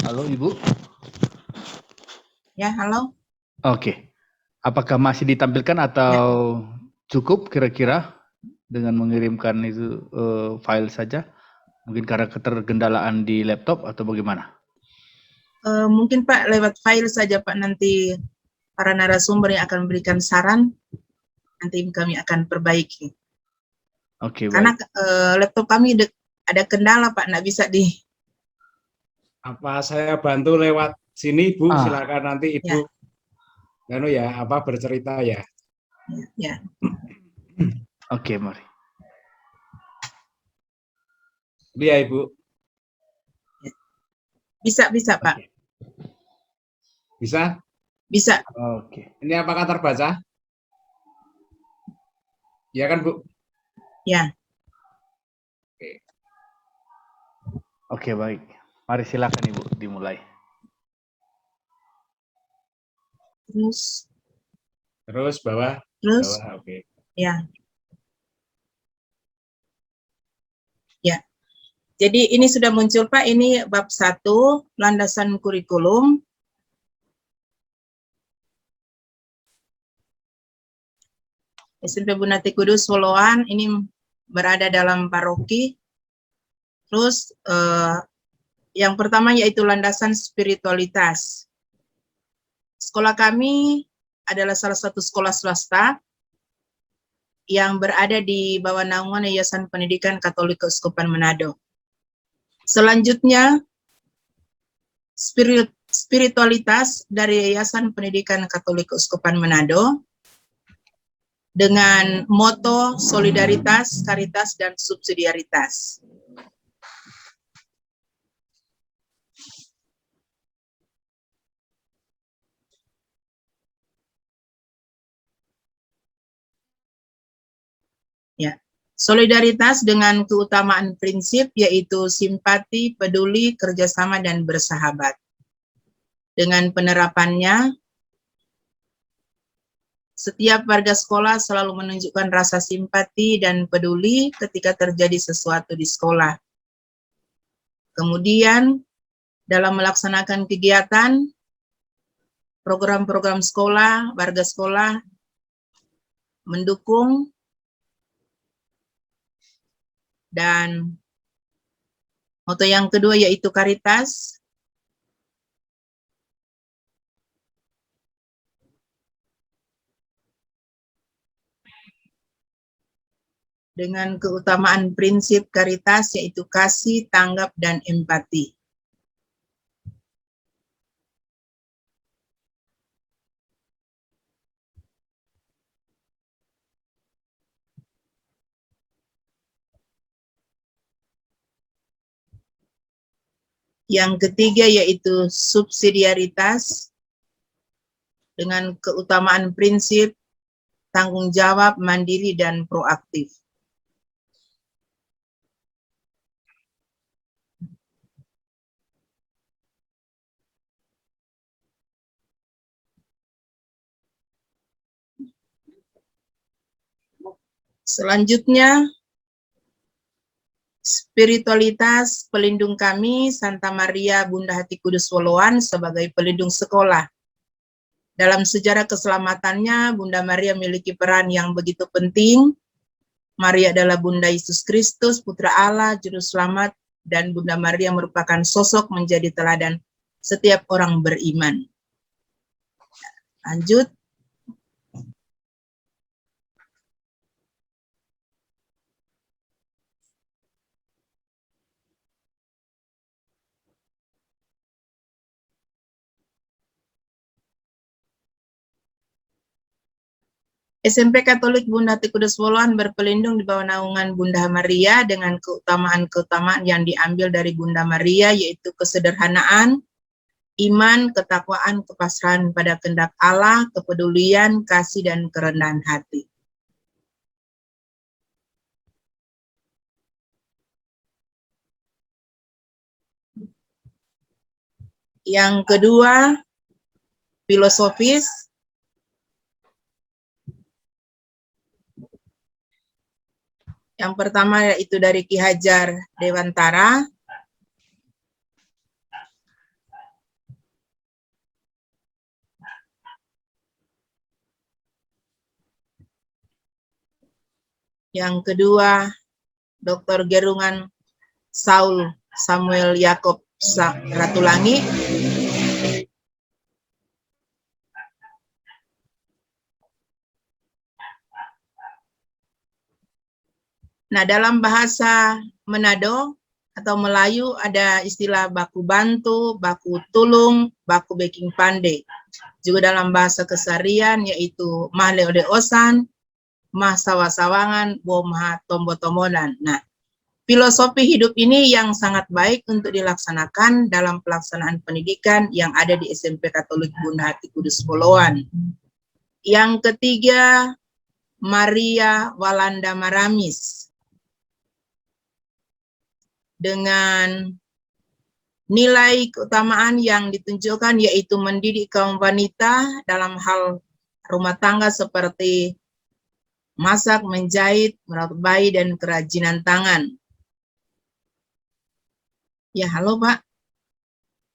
Halo Ibu. Ya, halo. Oke. Apakah masih ditampilkan atau cukup kira-kira dengan mengirimkan itu file saja? Mungkin karena ketergendalaan di laptop atau bagaimana? Mungkin Pak lewat file saja Pak, nanti para narasumber yang akan memberikan saran, nanti kami akan perbaiki. Oke, Karena baik. laptop kami ada kendala Pak, nggak bisa di... Apa saya bantu lewat sini Bu? Silakan nanti Ibu bercerita ya. Ya. Oke, mari. Iya Ibu. Bisa Pak. Oke. Bisa? Bisa. Oke. Ini apakah terbaca? Ya kan Bu? Ya. Oke, baik. Mari silakan Ibu dimulai. Terus bawah. Oke. Ya. Ya. Jadi ini sudah muncul Pak, ini bab 1, landasan kurikulum. SMP Bundati Kudus Woloan ini berada dalam paroki. Terus yang pertama yaitu landasan spiritualitas. Sekolah kami adalah salah satu sekolah swasta yang berada di bawah naungan Yayasan Pendidikan Katolik Keuskupan Manado. Selanjutnya, spiritualitas dari Yayasan Pendidikan Katolik Keuskupan Manado dengan moto solidaritas, karitas, dan subsidiaritas. Ya, solidaritas dengan keutamaan prinsip yaitu simpati, peduli, kerjasama, dan bersahabat. Dengan penerapannya, setiap warga sekolah selalu menunjukkan rasa simpati dan peduli ketika terjadi sesuatu di sekolah. Kemudian, dalam melaksanakan kegiatan, program-program sekolah, warga sekolah mendukung dan moto yang kedua yaitu karitas. Dengan keutamaan prinsip karitas yaitu kasih, tanggap, dan empati. Yang ketiga yaitu subsidiaritas dengan keutamaan prinsip tanggung jawab, mandiri, dan proaktif. Selanjutnya, spiritualitas pelindung kami, Santa Maria Bunda Hati Kudus Woloan sebagai pelindung sekolah. Dalam sejarah keselamatannya, Bunda Maria memiliki peran yang begitu penting. Maria adalah Bunda Yesus Kristus, Putra Allah, Juru Selamat, dan Bunda Maria merupakan sosok menjadi teladan setiap orang beriman. Lanjut. SMP Katolik Bunda Hati Kudus Woloan berpelindung di bawah naungan Bunda Maria dengan keutamaan-keutamaan yang diambil dari Bunda Maria, yaitu kesederhanaan, iman, ketakwaan, kepasrahan pada kehendak Allah, kepedulian, kasih, dan kerendahan hati. Yang kedua, filosofis. Yang pertama yaitu dari Ki Hajar Dewantara. Yang kedua, Dr. Gerungan Saul Samuel Yakob Ratulangi. Nah, dalam bahasa Manado atau Melayu ada istilah baku bantu, baku tulung, baku baking pandai. Juga dalam bahasa keseharian yaitu mah leode osan, mah sawasawangan, bo mah tombo-tombodan. Nah, filosofi hidup ini yang sangat baik untuk dilaksanakan dalam pelaksanaan pendidikan yang ada di SMP Katolik Bunda Hati Kudus Poloan. Yang ketiga, Maria Walanda Maramis. Dengan nilai keutamaan yang ditunjukkan yaitu mendidik kaum wanita dalam hal rumah tangga seperti masak, menjahit, merawat bayi, dan kerajinan tangan. Ya, halo Pak.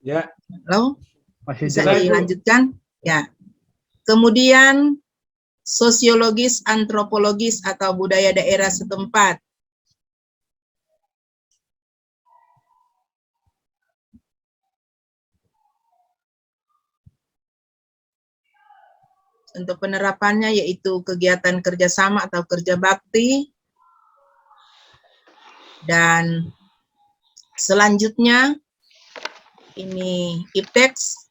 Ya. Halo, Masih bisa jelas, Bu. dilanjutkan? Ya. Kemudian sosiologis, antropologis, atau budaya daerah setempat. Untuk penerapannya yaitu kegiatan kerjasama atau kerja bakti. Dan selanjutnya ini IPTEX.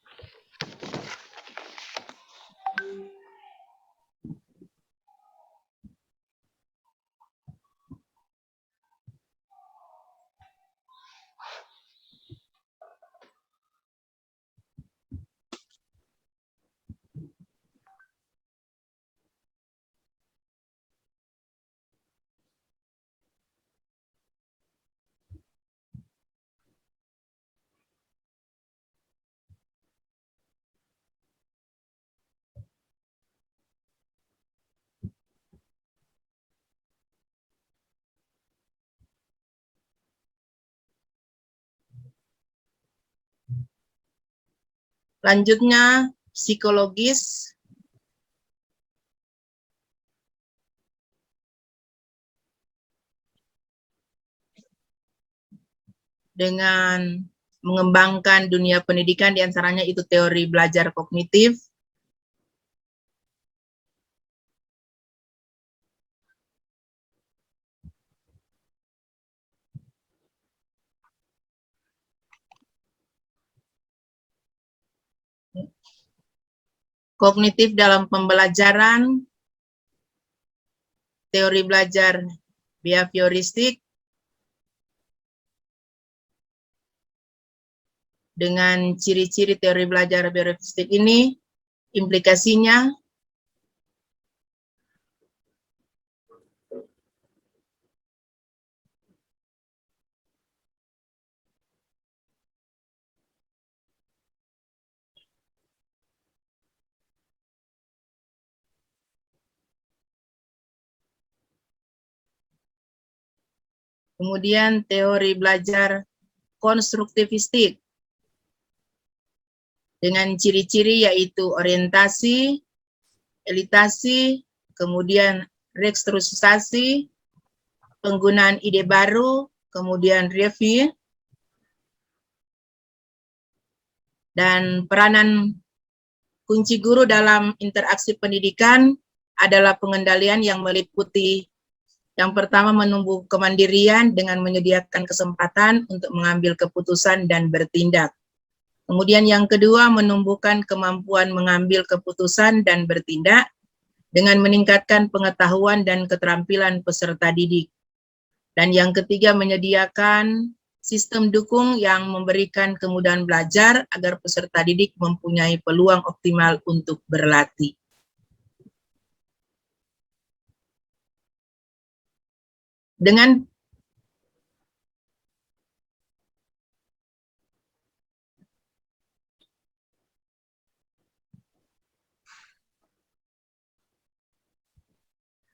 Lanjutnya psikologis. Dengan mengembangkan dunia pendidikan, diantaranya itu teori belajar kognitif. Kognitif dalam pembelajaran, teori belajar behavioristik, dengan ciri-ciri teori belajar behavioristik ini, implikasinya kemudian teori belajar konstruktivistik dengan ciri-ciri yaitu orientasi, elitasi, kemudian restrukturisasi, penggunaan ide baru, kemudian review, dan peranan kunci guru dalam interaksi pendidikan adalah pengendalian yang meliputi yang pertama menumbuh kemandirian dengan menyediakan kesempatan untuk mengambil keputusan dan bertindak. Kemudian yang kedua menumbuhkan kemampuan mengambil keputusan dan bertindak dengan meningkatkan pengetahuan dan keterampilan peserta didik. Dan yang ketiga menyediakan sistem dukung yang memberikan kemudahan belajar agar peserta didik mempunyai peluang optimal untuk berlatih. Dengan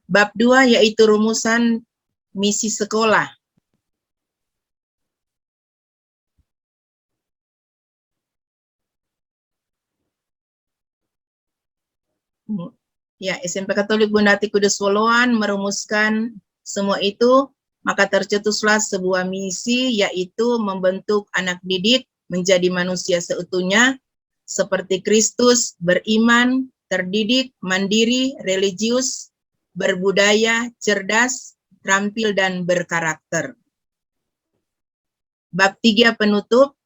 bab 2 yaitu rumusan misi sekolah. Ya, SMP Katolik Bunda Hati Kudus Poloan merumuskan semua itu, maka tercetuslah sebuah misi, yaitu membentuk anak didik menjadi manusia seutuhnya, seperti Kristus, beriman, terdidik, mandiri, religius, berbudaya, cerdas, terampil, dan berkarakter. Bab 3 penutup.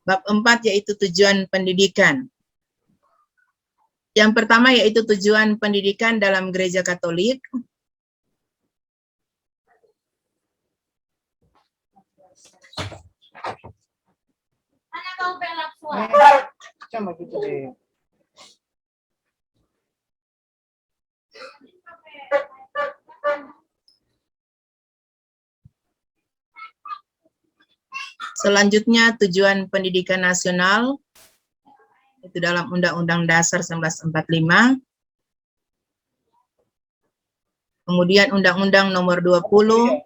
Bab 4 yaitu tujuan pendidikan. Yang pertama yaitu tujuan pendidikan dalam Gereja Katolik. Sama gitu deh. Selanjutnya tujuan pendidikan nasional, itu dalam Undang-Undang Dasar 1945. Kemudian Undang-Undang Nomor 20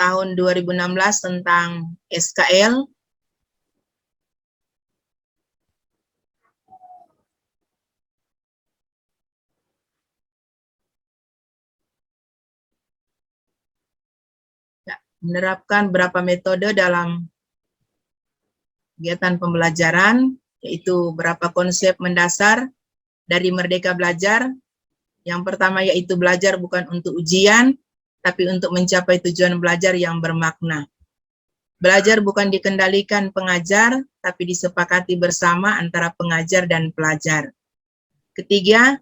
tahun 2016 tentang SKL. Menerapkan beberapa metode dalam kegiatan pembelajaran, yaitu beberapa konsep mendasar dari Merdeka Belajar. Yang pertama yaitu belajar bukan untuk ujian, tapi untuk mencapai tujuan belajar yang bermakna. Belajar bukan dikendalikan pengajar, tapi disepakati bersama antara pengajar dan pelajar. Ketiga,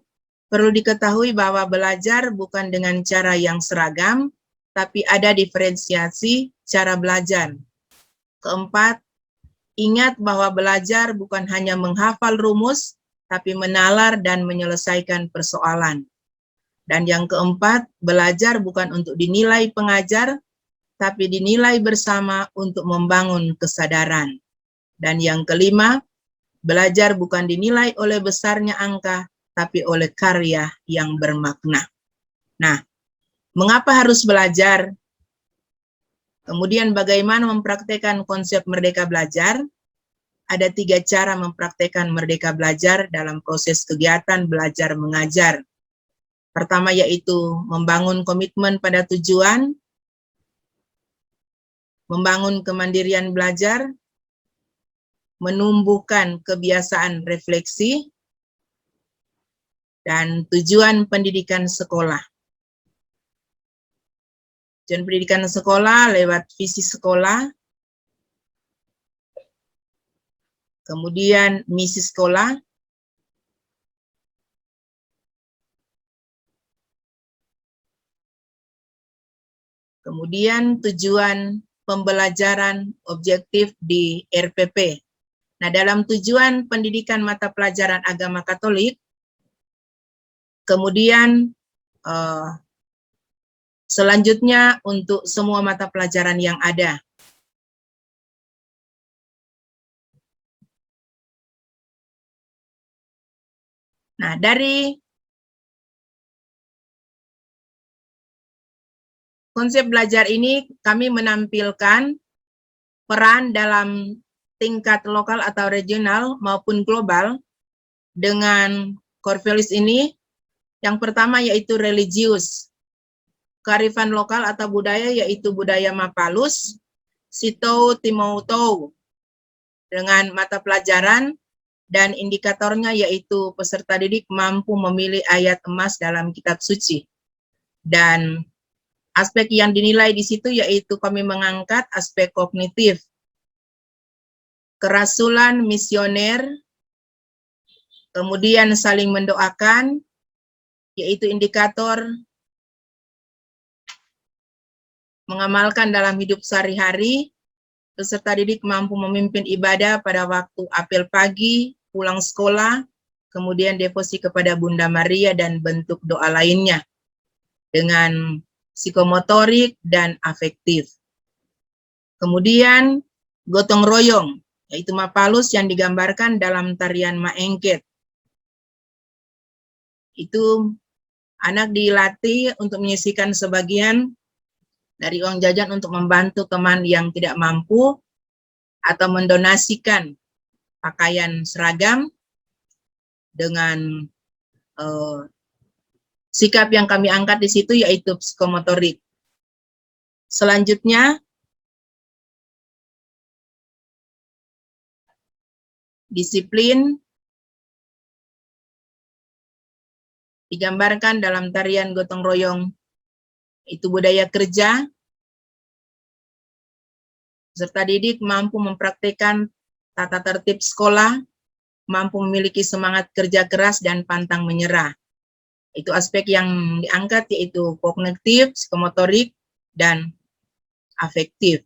perlu diketahui bahwa belajar bukan dengan cara yang seragam, tapi ada diferensiasi cara belajar. Keempat, ingat bahwa belajar bukan hanya menghafal rumus, tapi menalar dan menyelesaikan persoalan. Dan yang keempat, belajar bukan untuk dinilai pengajar, tapi dinilai bersama untuk membangun kesadaran. Dan yang kelima, belajar bukan dinilai oleh besarnya angka, tapi oleh karya yang bermakna. Nah, mengapa harus belajar? Kemudian bagaimana mempraktekkan konsep Merdeka Belajar? Ada 3 cara mempraktekkan Merdeka Belajar dalam proses kegiatan belajar mengajar. Pertama yaitu membangun komitmen pada tujuan, membangun kemandirian belajar, menumbuhkan kebiasaan refleksi, dan tujuan pendidikan sekolah. Tujuan pendidikan sekolah lewat visi sekolah, kemudian misi sekolah, kemudian tujuan pembelajaran objektif di RPP. Nah, dalam tujuan pendidikan mata pelajaran agama Katolik, kemudian selanjutnya untuk semua mata pelajaran yang ada. Nah, dari konsep belajar ini kami menampilkan peran dalam tingkat lokal atau regional maupun global dengan core values ini. Yang pertama yaitu religius, kearifan lokal atau budaya yaitu budaya Mapalus, Sitou Timoutou dengan mata pelajaran dan indikatornya yaitu peserta didik mampu memilih ayat emas dalam kitab suci. Dan aspek yang dinilai di situ yaitu kami mengangkat aspek kognitif, kerasulan misioner, kemudian saling mendoakan, yaitu indikator mengamalkan dalam hidup sehari-hari, peserta didik mampu memimpin ibadah pada waktu apel pagi, pulang sekolah, kemudian devosi kepada Bunda Maria dan bentuk doa lainnya dengan psikomotorik dan afektif. Kemudian gotong royong, yaitu Mapalus yang digambarkan dalam tarian Maengket. Itu anak dilatih untuk menyisihkan sebagian dari uang jajan untuk membantu teman yang tidak mampu atau mendonasikan pakaian seragam dengan sikap yang kami angkat di situ yaitu psikomotorik. Selanjutnya, disiplin digambarkan dalam tarian gotong royong, itu budaya kerja. Peserta didik mampu mempraktikkan tata tertib sekolah, mampu memiliki semangat kerja keras dan pantang menyerah. Itu aspek yang diangkat yaitu kognitif, psikomotorik, dan afektif.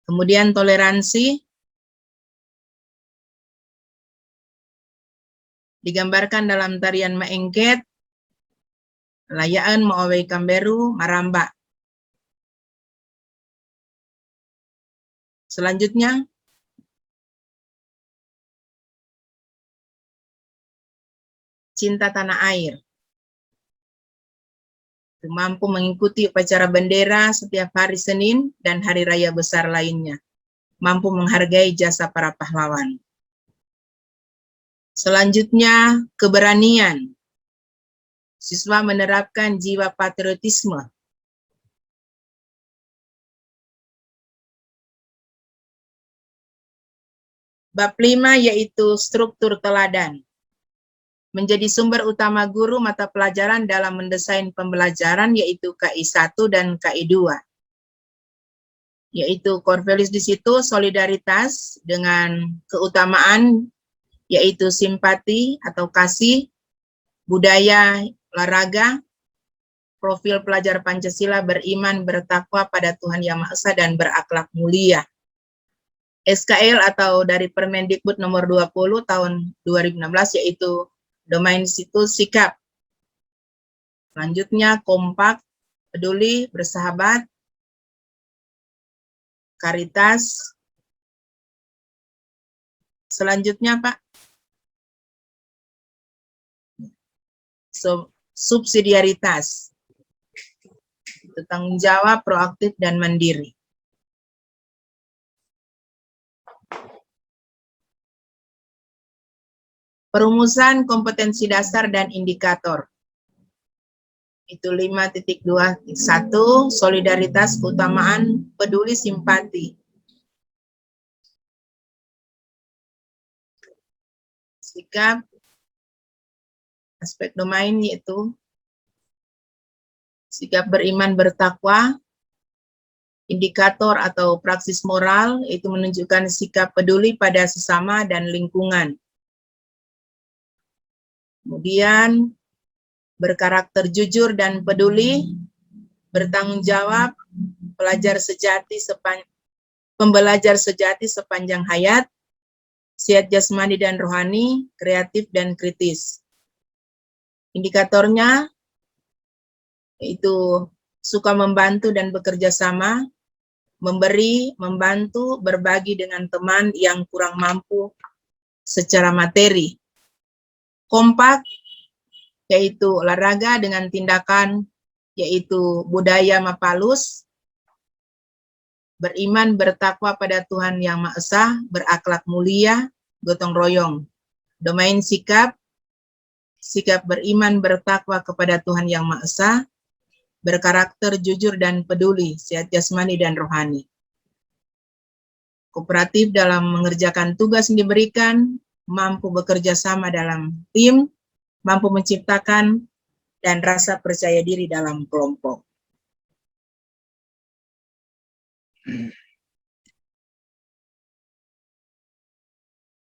Kemudian toleransi digambarkan dalam tarian maengket, layaan maowei kamberu maramba. Selanjutnya, cinta tanah air. Mampu mengikuti upacara bendera setiap hari Senin dan hari raya besar lainnya. Mampu menghargai jasa para pahlawan. Selanjutnya, keberanian. Siswa menerapkan jiwa patriotisme. Bab 5 yaitu struktur teladan. Menjadi sumber utama guru mata pelajaran dalam mendesain pembelajaran yaitu KI 1 dan KI 2. Yaitu core values di situ solidaritas dengan keutamaan yaitu simpati atau kasih, budaya, olahraga, profil pelajar Pancasila beriman, bertakwa pada Tuhan Yang Maha Esa dan berakhlak mulia. SKL atau dari Permendikbud nomor 20 tahun 2016 yaitu domain situ sikap. Selanjutnya kompak, peduli, bersahabat, karitas. Selanjutnya Pak, subsidiaritas. Tanggung jawab, proaktif, dan mandiri. Perumusan kompetensi dasar dan indikator. Itu 5.2.1, solidaritas, keutamaan, peduli, simpati. Sikap, aspek domain yaitu sikap beriman, bertakwa. Indikator atau praksis moral, itu menunjukkan sikap peduli pada sesama dan lingkungan. Kemudian, berkarakter jujur dan peduli, bertanggung jawab, pembelajar sejati sepanjang hayat, sehat jasmani dan rohani, kreatif dan kritis. Indikatornya yaitu suka membantu dan bekerja sama, memberi, membantu, berbagi dengan teman yang kurang mampu secara materi. Kompak, yaitu olahraga dengan tindakan, yaitu budaya Mapalus, beriman, bertakwa pada Tuhan Yang Maha Esa, berakhlak mulia, gotong royong. Domain sikap, sikap beriman, bertakwa kepada Tuhan Yang Maha Esa, berkarakter jujur dan peduli, sehat jasmani dan rohani. Kooperatif dalam mengerjakan tugas yang diberikan, mampu bekerja sama dalam tim, mampu menciptakan, dan rasa percaya diri dalam kelompok.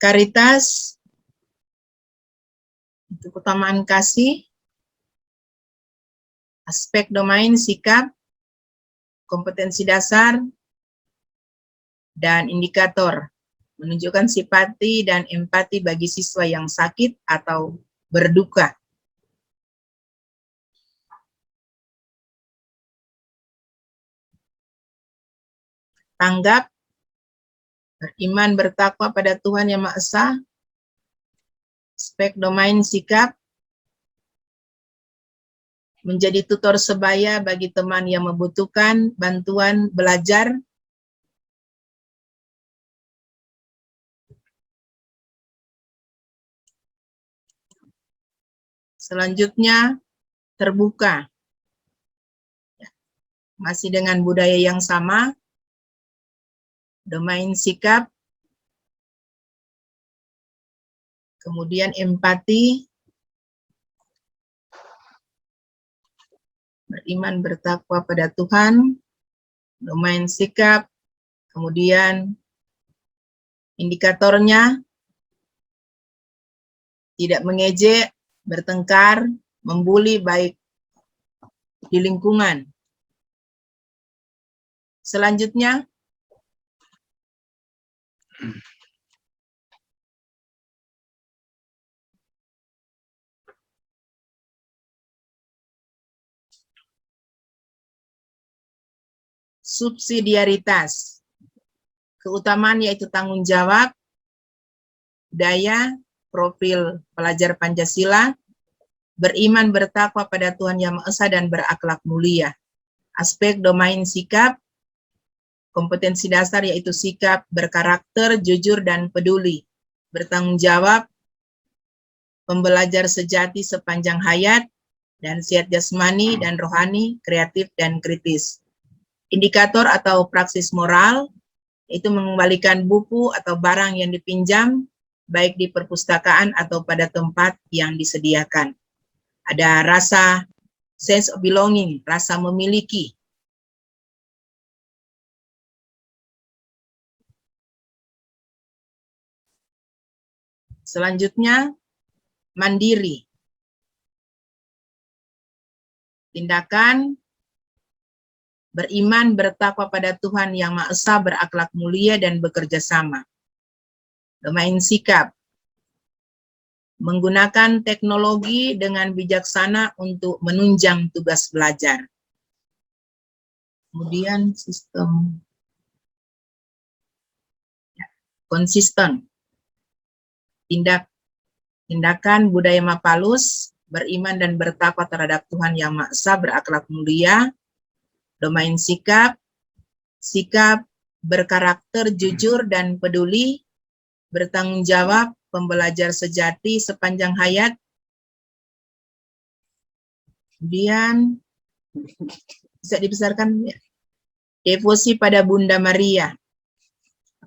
Karitas, itu keutamaan kasih, aspek domain sikap, kompetensi dasar, dan indikator, menunjukkan simpati dan empati bagi siswa yang sakit atau berduka. Tanggap, beriman, bertakwa pada Tuhan Yang Maha Esa, aspek domain sikap, menjadi tutor sebaya bagi teman yang membutuhkan bantuan belajar. Selanjutnya, terbuka. Masih dengan budaya yang sama, domain sikap, kemudian empati, beriman bertakwa pada Tuhan, domain sikap, kemudian indikatornya tidak mengejek, bertengkar, membuli baik di lingkungan. Selanjutnya, subsidiaritas. Keutamaan yaitu tanggung jawab, daya, profil pelajar Pancasila, beriman bertakwa pada Tuhan Yang Maha Esa dan berakhlak mulia. Aspek domain sikap, kompetensi dasar yaitu sikap, berkarakter, jujur, dan peduli. Bertanggung jawab, pembelajar sejati sepanjang hayat, dan sehat jasmani dan rohani, kreatif, dan kritis. Indikator atau praksis moral, itu mengembalikan buku atau barang yang dipinjam, baik di perpustakaan atau pada tempat yang disediakan. Ada rasa sense of belonging, rasa memiliki. Selanjutnya, mandiri. Tindakan beriman bertakwa pada Tuhan Yang Maha Esa, berakhlak mulia, dan bekerja sama. Domain sikap, menggunakan teknologi dengan bijaksana untuk menunjang tugas belajar. Kemudian sistem konsisten. Tindakan budaya Mapalus, beriman dan bertakwa terhadap Tuhan Yang Maha Esa, berakhlak mulia. Domain sikap, berkarakter jujur dan peduli, bertanggung jawab, pembelajar sejati sepanjang hayat. Kemudian bisa dibesarkan ya, devosi pada Bunda Maria.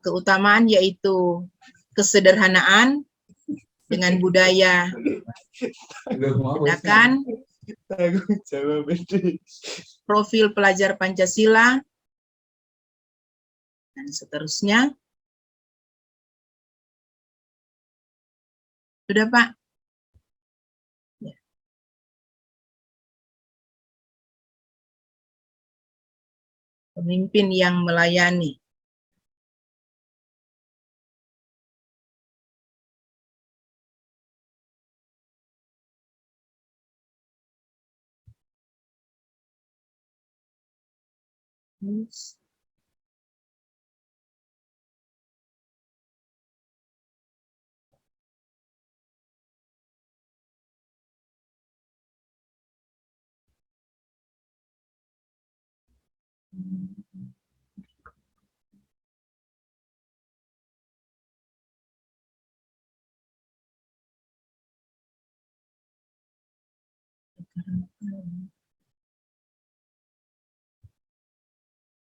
Keutamaan yaitu kesederhanaan dengan budaya tindakan, profil pelajar Pancasila, dan seterusnya. Sudah, Pak? Ya. Pemimpin yang melayani.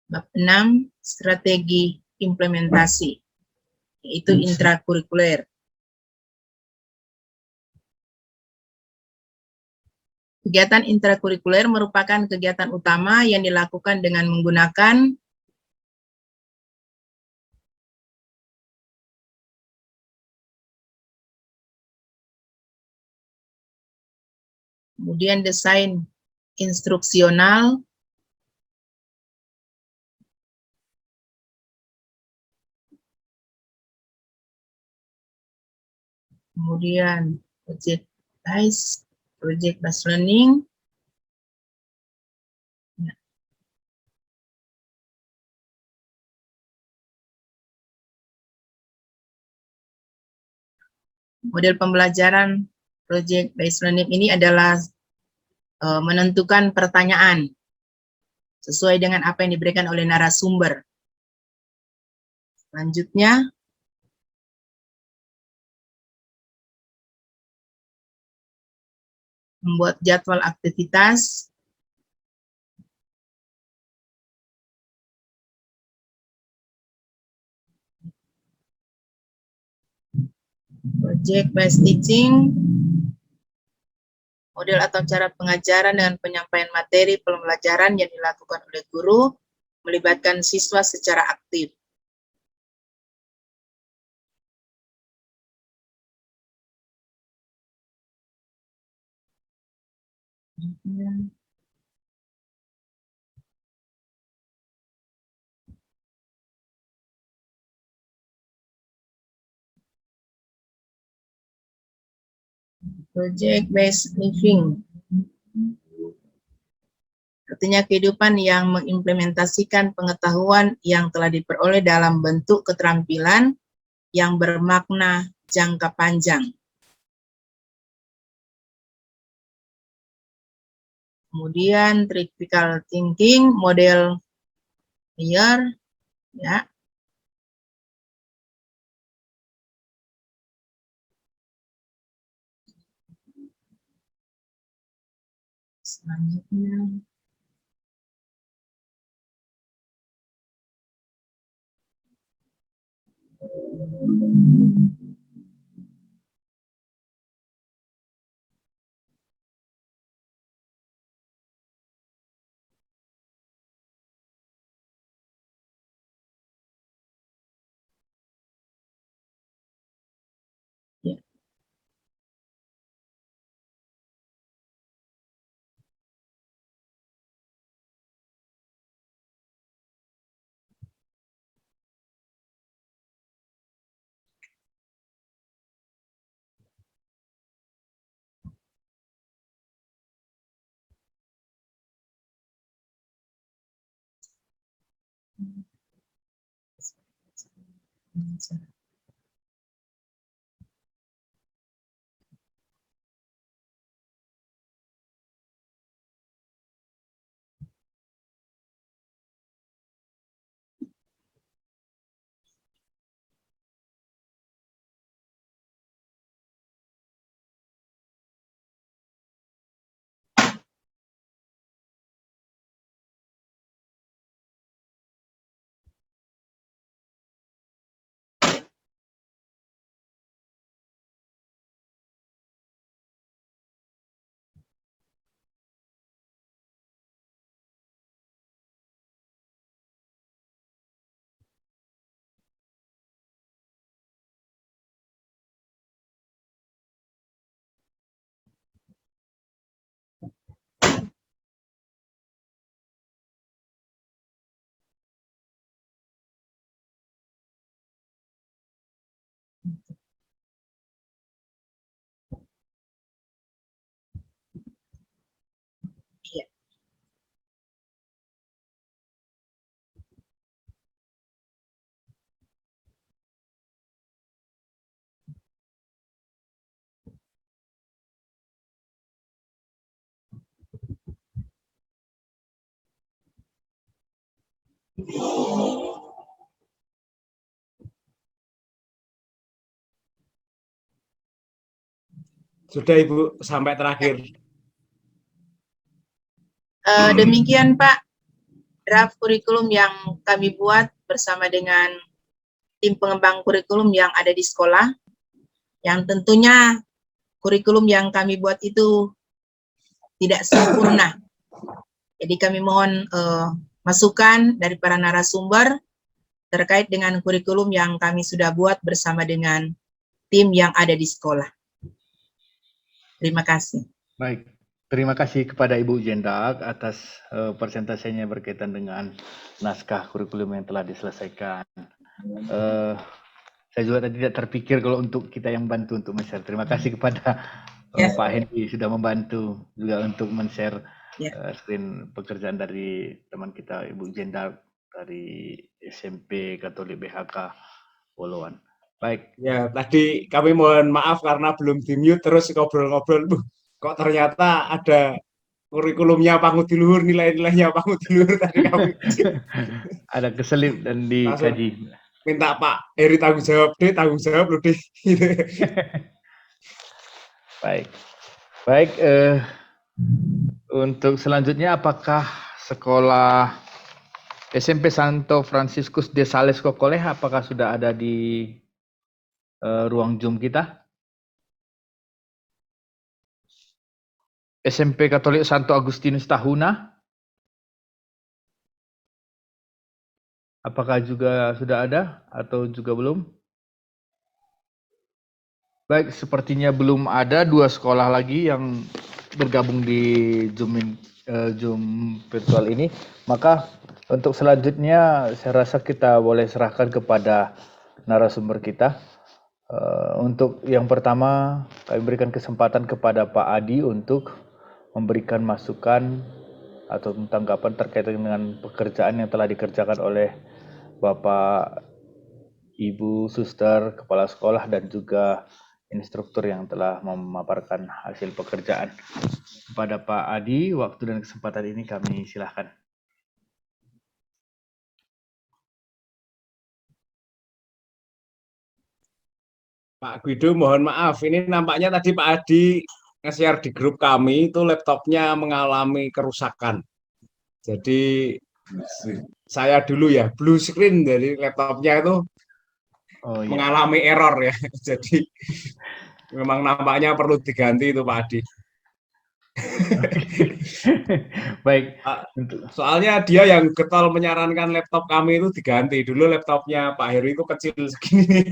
Bab 6, strategi implementasi, yaitu intrakurikuler. Kegiatan intrakurikuler merupakan kegiatan utama yang dilakukan dengan menggunakan kemudian desain instruksional, kemudian project based learning, model pembelajaran project based learning ini adalah menentukan pertanyaan sesuai dengan apa yang diberikan oleh narasumber. Selanjutnya, membuat jadwal aktivitas. Project based teaching, model atau cara pengajaran dengan penyampaian materi pembelajaran yang dilakukan oleh guru, melibatkan siswa secara aktif. Project based living, artinya kehidupan yang mengimplementasikan pengetahuan yang telah diperoleh dalam bentuk keterampilan yang bermakna jangka panjang. Kemudian critical thinking, model liar, ya. Selanjutnya, ya. Iya. Sudah Ibu, sampai terakhir. Demikian Pak, draft kurikulum yang kami buat bersama dengan tim pengembang kurikulum yang ada di sekolah, yang tentunya kurikulum yang kami buat itu tidak sempurna. Jadi kami mohon masukan dari para narasumber terkait dengan kurikulum yang kami sudah buat bersama dengan tim yang ada di sekolah. Terima kasih. Baik, terima kasih kepada Ibu Jendak atas presentasinya berkaitan dengan naskah kurikulum yang telah diselesaikan. Saya juga tadi tidak terpikir kalau untuk kita yang bantu untuk men-share. Terima kasih kepada Pak Hendy sudah membantu juga untuk men-share screen pekerjaan dari teman kita Ibu Jendak dari SMP Katolik BHK Poloan. Baik. Ya, tadi kami mohon maaf karena belum di-mute terus ngobrol-ngobrol. Kok ternyata ada kurikulumnya apa luhur, nilai-nilainya apa luhur tadi kami Ada keselip dan langsung dikaji. minta Pak Heri tanggung jawab loh deh. Baik. Baik, untuk selanjutnya apakah sekolah SMP Santo Franciscus de Sales Cocoleh apakah sudah ada di ruang Zoom kita? SMP Katolik Santo Agustinus Tahuna, apakah juga sudah ada atau juga belum? Baik, sepertinya belum ada 2 sekolah lagi yang bergabung di Zoom virtual ini. Maka untuk selanjutnya saya rasa kita boleh serahkan kepada narasumber kita. Untuk yang pertama, kami berikan kesempatan kepada Pak Adi untuk memberikan masukan atau tanggapan terkait dengan pekerjaan yang telah dikerjakan oleh Bapak, Ibu, Suster, Kepala Sekolah, dan juga instruktur yang telah memaparkan hasil pekerjaan. Kepada Pak Adi, waktu dan kesempatan ini kami silahkan. Pak Guido, mohon maaf, ini nampaknya tadi Pak Adi nge-share di grup kami itu laptopnya mengalami kerusakan. Jadi saya dulu ya, blue screen dari laptopnya itu mengalami error ya. Jadi memang nampaknya perlu diganti itu Pak Adi. Baik. Soalnya dia yang getol menyarankan laptop kami itu diganti. Dulu laptopnya Pak Heru itu kecil segini.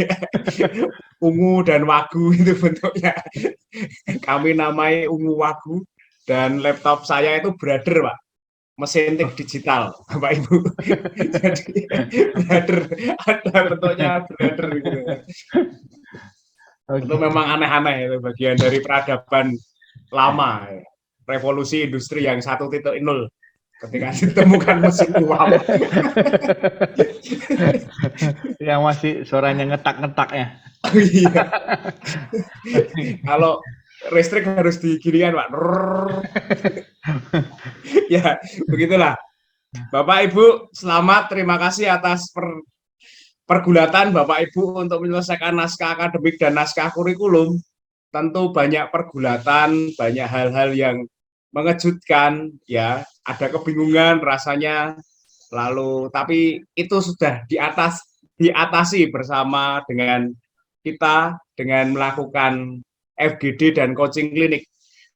Ungu dan wagu itu bentuknya. Kami namai ungu wagu dan laptop saya itu brother, Pak. Mesin tik digital, Bapak Ibu. Jadi brother, ada bentuknya brother gitu. Itu memang aneh-aneh itu bagian dari peradaban lama. Revolusi industri yang 1.0 ketika ditemukan mesin uap. Yang masih suaranya ngetak-ngetak ya. Iya. Kalau listrik harus diginikan, Pak. Ya, begitulah. Bapak Ibu, selamat, terima kasih atas pergulatan Bapak Ibu untuk menyelesaikan naskah akademik dan naskah kurikulum. Tentu banyak pergulatan, banyak hal-hal yang mengejutkan, ya, ada kebingungan rasanya, lalu tapi itu sudah diatasi bersama dengan kita dengan melakukan FGD dan coaching klinik.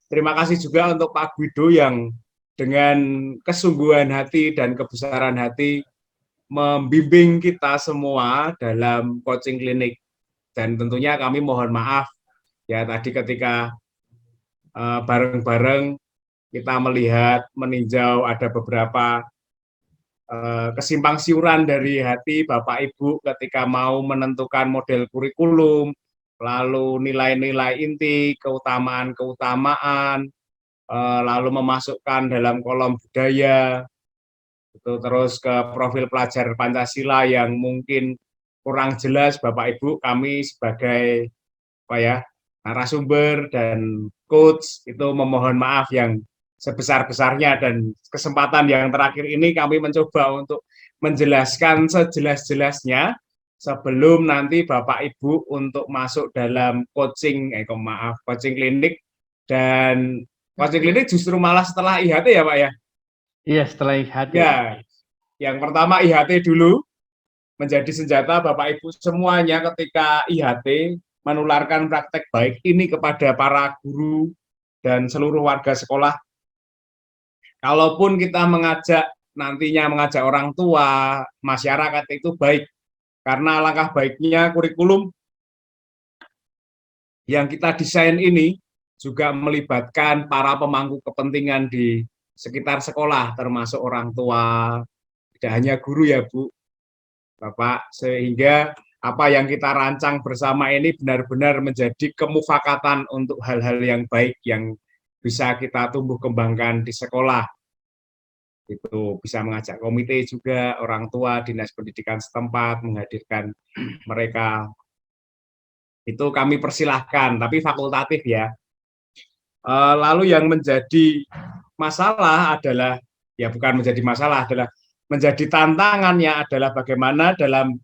Terima kasih juga untuk Pak Guido yang dengan kesungguhan hati dan kebesaran hati membimbing kita semua dalam coaching klinik. Dan tentunya kami mohon maaf ya tadi ketika bareng-bareng kita melihat, meninjau ada beberapa kesimpang siuran dari hati Bapak Ibu ketika mau menentukan model kurikulum, lalu nilai-nilai inti, keutamaan-keutamaan, lalu memasukkan dalam kolom budaya, itu terus ke profil pelajar Pancasila yang mungkin kurang jelas Bapak Ibu, kami sebagai narasumber dan coach itu memohon maaf yang sebesar-besarnya, dan kesempatan yang terakhir ini kami mencoba untuk menjelaskan sejelas-jelasnya sebelum nanti Bapak Ibu untuk masuk dalam coaching klinik. Dan coaching klinik justru malah setelah IHT ya Pak ya? Iya, setelah IHT. Ya, yang pertama IHT dulu menjadi senjata Bapak Ibu semuanya ketika IHT menularkan praktek baik ini kepada para guru dan seluruh warga sekolah. Kalaupun kita nantinya mengajak orang tua, masyarakat itu baik, karena langkah baiknya kurikulum yang kita desain ini juga melibatkan para pemangku kepentingan di sekitar sekolah, termasuk orang tua, tidak hanya guru ya Bu, Bapak, sehingga apa yang kita rancang bersama ini benar-benar menjadi kemufakatan untuk hal-hal yang baik yang bisa kita tumbuh kembangkan di sekolah. Itu bisa mengajak komite juga, orang tua, dinas pendidikan setempat, menghadirkan mereka. Itu kami persilahkan, tapi fakultatif ya. Lalu yang menjadi masalah adalah, ya bukan menjadi masalah, adalah menjadi tantangannya adalah bagaimana dalam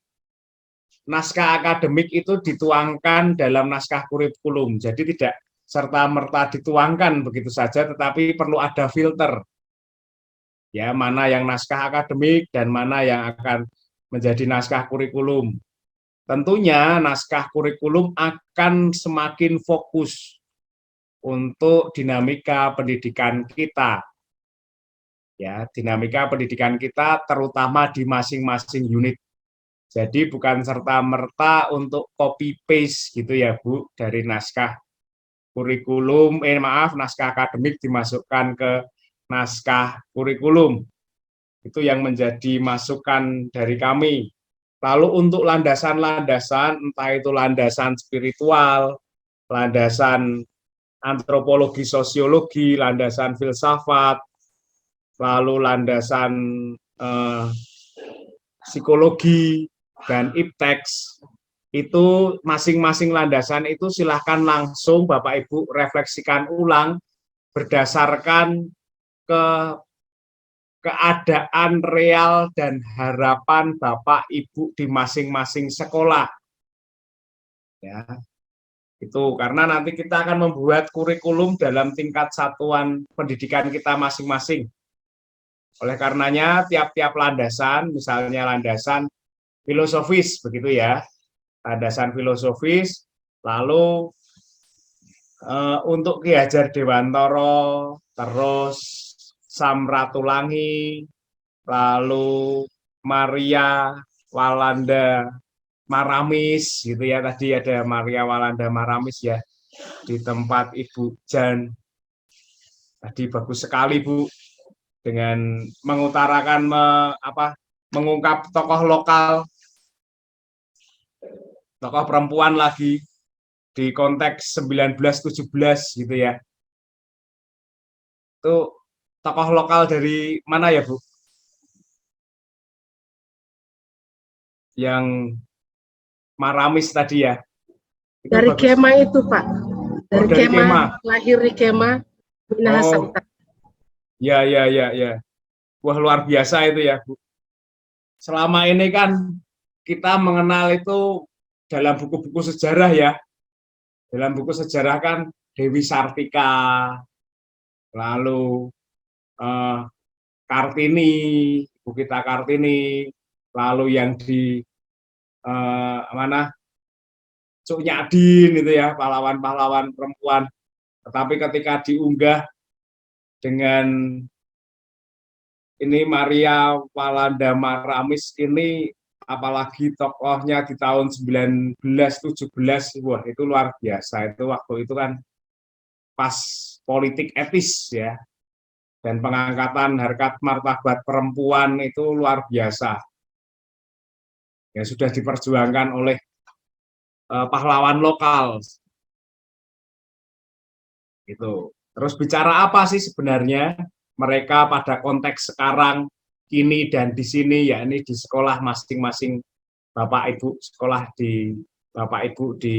naskah akademik itu dituangkan dalam naskah kurikulum. Jadi tidak serta-merta dituangkan begitu saja, tetapi perlu ada filter. Ya, mana yang naskah akademik dan mana yang akan menjadi naskah kurikulum. Tentunya naskah kurikulum akan semakin fokus untuk dinamika pendidikan kita. Ya, dinamika pendidikan kita terutama di masing-masing unit. Jadi bukan serta-merta untuk copy paste gitu ya Bu, dari naskah kurikulum, naskah akademik dimasukkan ke naskah kurikulum. Itu yang menjadi masukan dari kami. Lalu untuk landasan-landasan, entah itu landasan spiritual, landasan antropologi sosiologi, landasan filsafat, lalu landasan psikologi dan ipteks, itu masing-masing landasan itu silahkan langsung Bapak Ibu refleksikan ulang berdasarkan keadaan real dan harapan Bapak Ibu di masing-masing sekolah. Ya, itu karena nanti kita akan membuat kurikulum dalam tingkat satuan pendidikan kita masing-masing. Oleh karenanya tiap-tiap landasan, misalnya landasan filosofis begitu ya, landasan filosofis, lalu untuk Ki Hajar Dewantara, terus Sam Ratulangi, lalu Maria Walanda Maramis gitu ya, tadi ada Maria Walanda Maramis ya di tempat Ibu Jan. Tadi bagus sekali Bu, dengan mengutarakan mengungkap tokoh lokal, tokoh perempuan lagi di konteks 1917 gitu ya. Itu tokoh lokal dari mana ya Bu? Yang Maramis tadi ya. Itu dari bagus. Kema itu Pak. Dari, dari Kema, Kema. lahir di Kema, Minahasa. Ya. Wah, luar biasa itu ya Bu. Selama ini kan kita mengenal itu dalam buku-buku sejarah ya. Dalam buku sejarah kan Dewi Sartika, lalu Kartini, Ibu kita Kartini, lalu yang di Cuk Nyadin itu ya, pahlawan-pahlawan perempuan. Tetapi ketika diunggah dengan ini Maria Walanda Maramis ini, apalagi tokohnya di tahun 1917, wah itu luar biasa. Itu waktu itu kan pas politik etis ya, dan pengangkatan harkat martabat perempuan itu luar biasa. Ya sudah diperjuangkan oleh pahlawan lokal. Gitu. Terus bicara apa sih sebenarnya mereka pada konteks sekarang, kini dan di sini, yakni di sekolah masing-masing Bapak Ibu, sekolah di Bapak Ibu di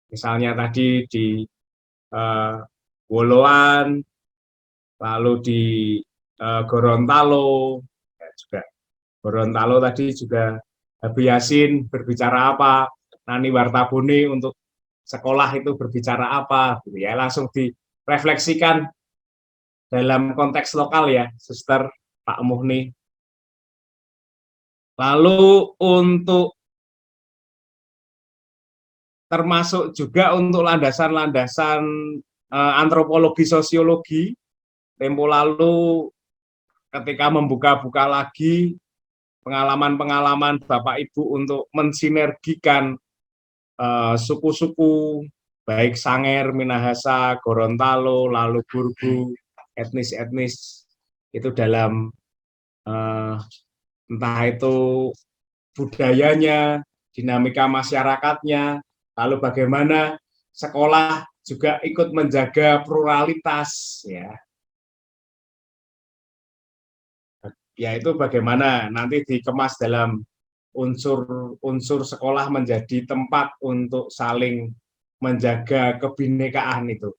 misalnya tadi di Woloan, lalu di Gorontalo, ya juga Gorontalo tadi juga Habib Yasin berbicara apa, Nani Wartabune untuk sekolah itu berbicara apa, gitu ya, langsung direfleksikan dalam konteks lokal ya, Suster Pak Muhni. Lalu untuk termasuk juga untuk landasan-landasan antropologi sosiologi, tempo lalu ketika membuka-buka lagi pengalaman-pengalaman Bapak Ibu untuk mensinergikan suku-suku baik Sanger, Minahasa, Gorontalo, lalu Burgu, etnis-etnis itu dalam entah itu budayanya, dinamika masyarakatnya, lalu bagaimana sekolah juga ikut menjaga pluralitas ya. Ya itu bagaimana nanti dikemas dalam unsur sekolah menjadi tempat untuk saling menjaga kebinekaan itu.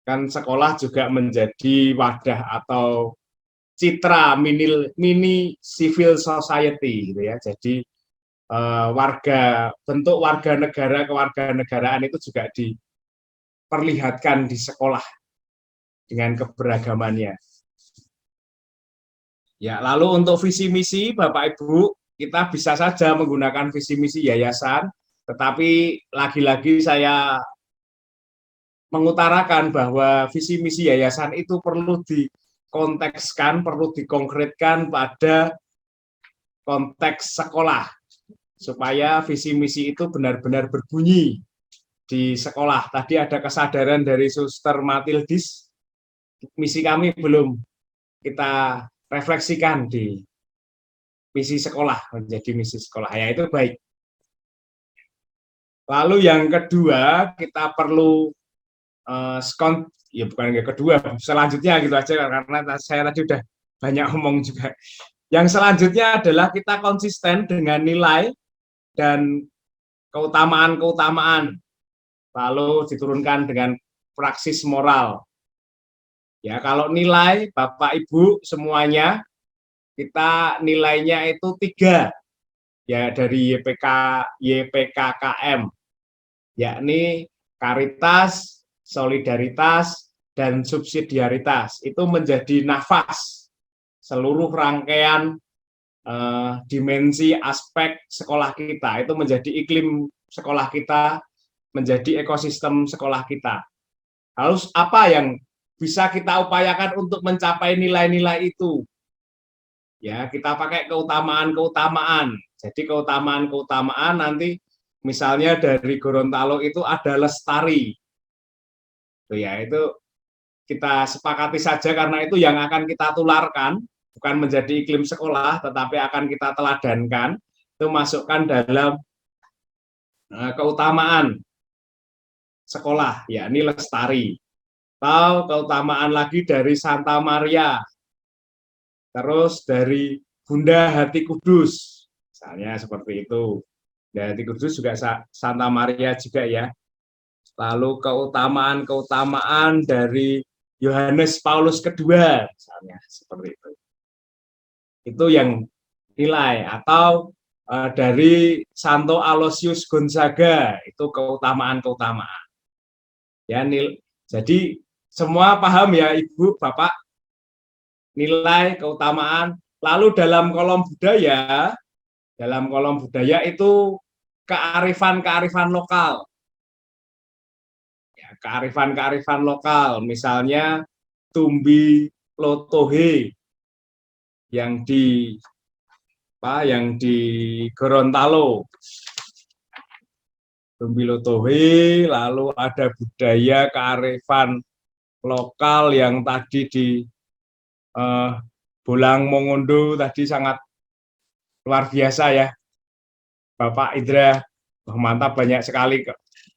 kan sekolah juga menjadi wadah atau citra mini civil society gitu ya. Jadi bentuk warga negara kewarganegaraan itu juga diperlihatkan di sekolah dengan keberagamannya. Ya, lalu untuk visi misi Bapak Ibu, kita bisa saja menggunakan visi misi yayasan, tetapi lagi-lagi saya mengutarakan bahwa visi misi yayasan itu perlu dikontekskan, perlu dikonkretkan pada konteks sekolah, supaya visi misi itu benar-benar berbunyi di sekolah. Tadi ada kesadaran dari Suster Matildis, misi kami belum kita refleksikan di misi sekolah, menjadi misi sekolah, ya itu baik. Lalu yang kedua, kita perlu ya bukan yang kedua, selanjutnya gitu aja, karena saya tadi udah banyak ngomong juga. Yang selanjutnya adalah kita konsisten dengan nilai dan keutamaan-keutamaan, lalu diturunkan dengan praksis moral. Ya, kalau nilai Bapak Ibu semuanya, kita nilainya itu 3 ya dari YPKKM, yakni karitas, solidaritas, dan subsidiaritas. Itu menjadi nafas seluruh rangkaian dimensi aspek sekolah kita. Itu menjadi iklim sekolah kita, menjadi ekosistem sekolah kita. Lalu apa yang bisa kita upayakan untuk mencapai nilai-nilai itu? Ya, kita pakai keutamaan-keutamaan. Jadi keutamaan-keutamaan nanti misalnya dari Gorontalo itu ada lestari. Ya, itu kita sepakati saja karena itu yang akan kita tularkan, bukan menjadi iklim sekolah, tetapi akan kita teladankan, itu masukkan dalam keutamaan sekolah, yakni lestari. Atau keutamaan lagi dari Santa Maria, terus dari Bunda Hati Kudus, misalnya seperti itu. Bunda Hati Kudus juga Santa Maria juga ya. Lalu keutamaan-keutamaan dari Yohanes Paulus kedua, misalnya seperti itu. Itu yang nilai. Atau dari Santo Aloysius Gonzaga, itu keutamaan-keutamaan. Ya, jadi semua paham ya Ibu, Bapak, nilai, keutamaan. Lalu dalam kolom budaya itu kearifan-kearifan lokal. Ya, kearifan-kearifan lokal, misalnya Tumbi Lotohe yang di Gorontalo. Tumbi Lotohe, lalu ada budaya kearifan lokal yang tadi di Bolang Mongondo tadi sangat luar biasa ya, Bapak Indra. Mantap, banyak sekali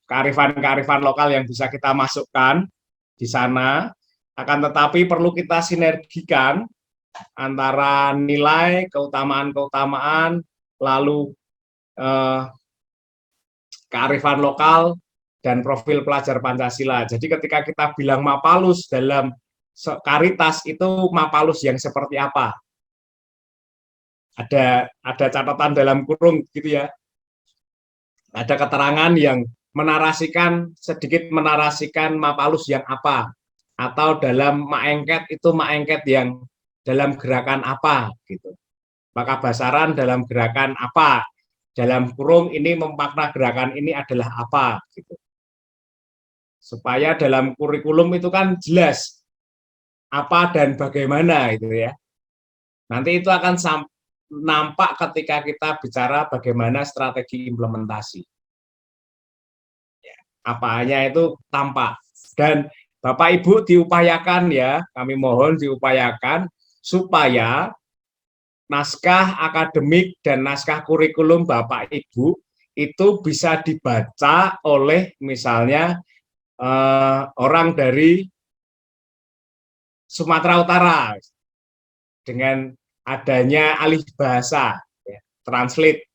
kearifan-kearifan lokal yang bisa kita masukkan di sana. Akan tetapi perlu kita sinergikan antara nilai, keutamaan-keutamaan, lalu kearifan lokal, dan profil pelajar Pancasila. Jadi ketika kita bilang Mapalus dalam Karitas, itu Mapalus yang seperti apa? Ada catatan dalam kurung gitu ya. Ada keterangan yang sedikit menarasikan Mapalus yang apa, atau dalam Maengket itu Maengket yang dalam gerakan apa gitu. Maka Basaran dalam gerakan apa? Dalam kurung ini memakna gerakan ini adalah apa gitu. Supaya dalam kurikulum itu kan jelas apa dan bagaimana itu ya. Nanti itu akan nampak ketika kita bicara bagaimana strategi implementasi. Ya, apanya itu tampak. Dan Bapak Ibu diupayakan ya, kami mohon diupayakan supaya naskah akademik dan naskah kurikulum Bapak Ibu itu bisa dibaca oleh misalnya orang dari Sumatera Utara dengan adanya alih bahasa, ya, translate.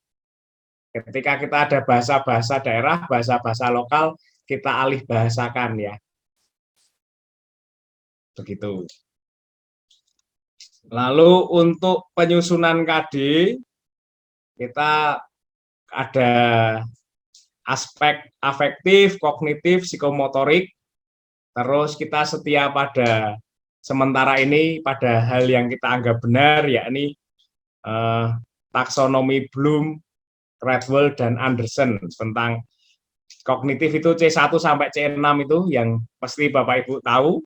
Ketika kita ada bahasa-bahasa daerah, bahasa-bahasa lokal, kita alih bahasakan ya. Begitu. Lalu untuk penyusunan KD, kita ada aspek afektif, kognitif, psikomotorik, terus kita setia pada sementara ini pada hal yang kita anggap benar, yakni taksonomi Bloom, Treadwell, dan Anderson. Tentang kognitif itu C1 sampai C6 itu yang pasti Bapak Ibu tahu.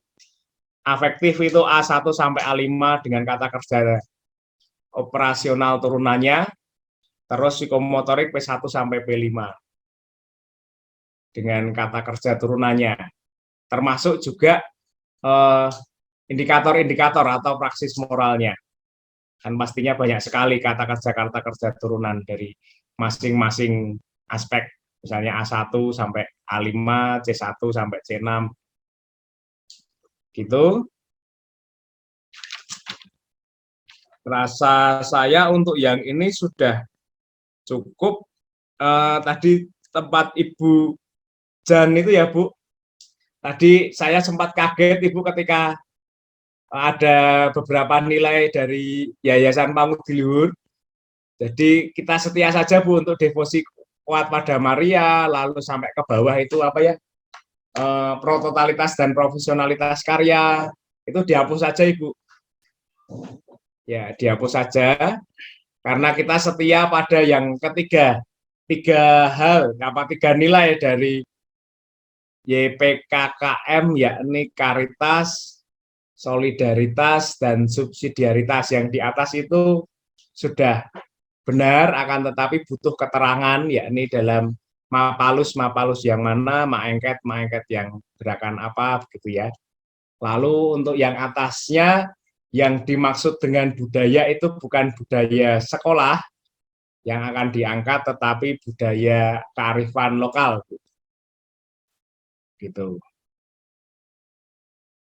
Afektif itu A1 sampai A5 dengan kata kerja operasional turunannya. Terus psikomotorik P1 sampai P5 dengan kata kerja turunannya. Termasuk juga indikator-indikator atau praksis moralnya. Dan pastinya banyak sekali kata kerja turunan dari masing-masing aspek. Misalnya A1 sampai A5, C1 sampai C6. Gitu. Rasa saya untuk yang ini sudah cukup. Tadi tempat Ibu Jan itu ya Bu, tadi saya sempat kaget Ibu ketika ada beberapa nilai dari Yayasan Pamudi-Luhur. Jadi kita setia saja Bu untuk devosi kuat pada Maria, lalu sampai ke bawah itu apa ya, prototalitas dan profesionalitas karya, itu dihapus saja Ibu. Ya, dihapus saja, karena kita setia pada yang tiga hal, tiga nilai dari YPKKM, yakni karitas, solidaritas, dan subsidiaritas. Yang di atas itu sudah benar, akan tetapi butuh keterangan, yakni dalam mapalus yang mana, maengket yang gerakan apa, begitu ya. Lalu untuk yang atasnya, yang dimaksud dengan budaya itu bukan budaya sekolah yang akan diangkat, tetapi budaya kearifan lokal. Gitu.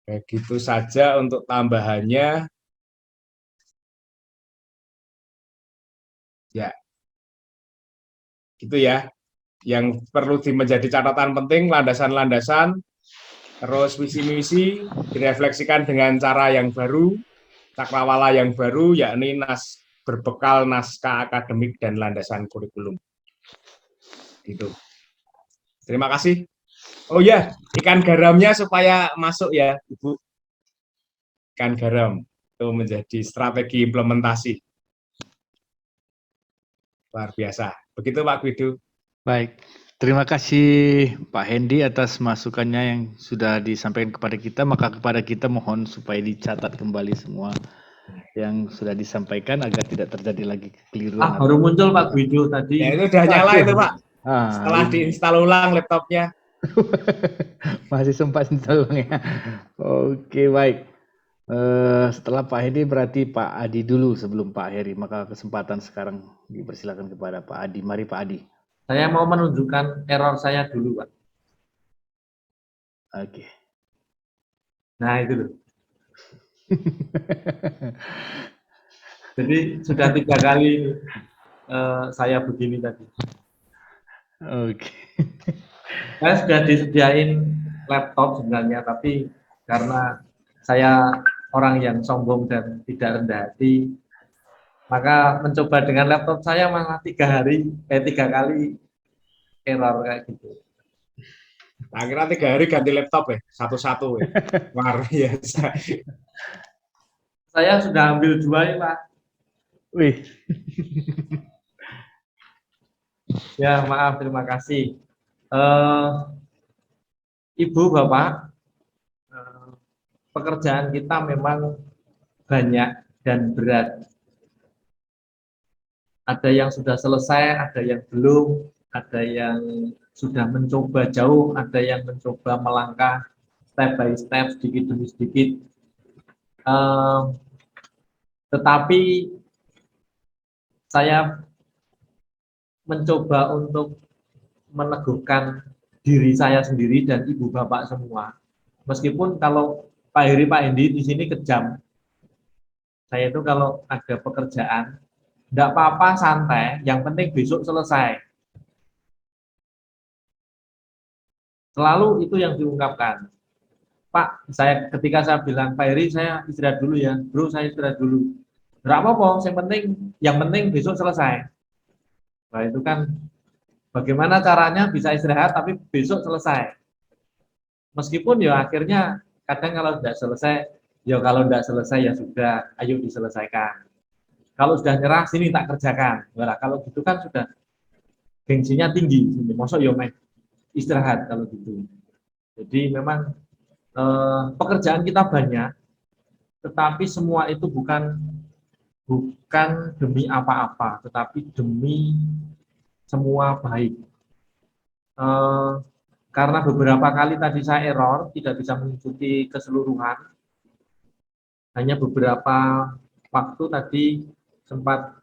Begitu saja untuk tambahannya. Ya, gitu ya. Yang perlu menjadi catatan penting, landasan-landasan, terus visi-misi direfleksikan dengan cara yang baru, cakrawala yang baru, yakni berbekal naskah akademik dan landasan kurikulum. Gitu. Terima kasih. Oh ya, ikan garamnya supaya masuk ya, Ibu. Ikan garam itu menjadi strategi implementasi. Luar biasa. Begitu Pak Gwidu. Baik, terima kasih Pak Hendy atas masukannya yang sudah disampaikan kepada kita. Maka kepada kita mohon supaya dicatat kembali semua yang sudah disampaikan agar tidak terjadi lagi kekeliruan. Baru muncul Pak Gwidu tadi. Ya, itu udah nyala itu Pak. Setelah ini. diinstal ulang laptopnya. Masih sempat install ya. Oke, baik. Setelah Pak Hendy berarti Pak Adi dulu sebelum Pak Heri. Maka kesempatan sekarang dipersilakan kepada Pak Adi. Mari Pak Adi. Saya mau menunjukkan error saya dulu, Pak. Oke. Nah, itu loh. Jadi sudah 3 kali saya begini tadi. Oke. Saya sudah disediain laptop sebenarnya, tapi karena saya orang yang sombong dan tidak rendah hati, maka mencoba dengan laptop saya malah 3 kali error kayak gitu. Akhirnya 3 hari ganti laptop ya, satu-satu ya. Luar biasa. Saya sudah ambil 2 ya Pak. Wih. Ya maaf, terima kasih. Ibu, Bapak, pekerjaan kita memang banyak dan berat. Ada yang sudah selesai, ada yang belum, ada yang sudah mencoba jauh, ada yang mencoba melangkah step by step, sedikit demi sedikit. Tetapi saya mencoba untuk meneguhkan diri saya sendiri dan ibu bapak semua. Meskipun kalau Pak Heri, Pak Hendi di sini kejam, saya itu kalau ada pekerjaan, tidak apa-apa, santai, yang penting besok selesai. Selalu itu yang diungkapkan. Pak, ketika saya bilang Pak Heri saya istirahat dulu ya, Bro saya istirahat dulu. Nggak apa-apa, yang penting besok selesai. Nah itu kan bagaimana caranya bisa istirahat tapi besok selesai. Meskipun ya akhirnya kadang kalau tidak selesai, ya kalau tidak selesai ya sudah, ayo diselesaikan. Kalau sudah nyerah, sini tak kerjakan. Nah, kalau gitu kan sudah gengsinya tinggi. Masuk ya istirahat kalau gitu. Jadi memang pekerjaan kita banyak, tetapi semua itu bukan demi apa-apa, tetapi demi semua baik. Karena beberapa kali tadi saya error, tidak bisa mengikuti keseluruhan. Hanya beberapa waktu tadi sempat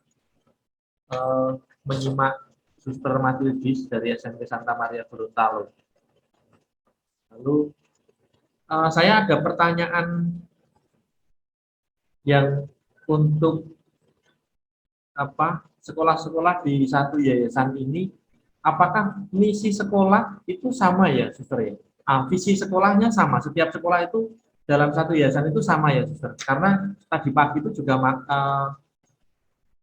menyimak Suster Matildis dari SMP Santa Maria Gorontalo. Lalu saya ada pertanyaan yang untuk sekolah-sekolah di satu yayasan ini, apakah misi sekolah itu sama ya, Suster ya? Visi sekolahnya sama, setiap sekolah itu dalam satu yayasan itu sama ya, Suster? Karena tadi pagi itu juga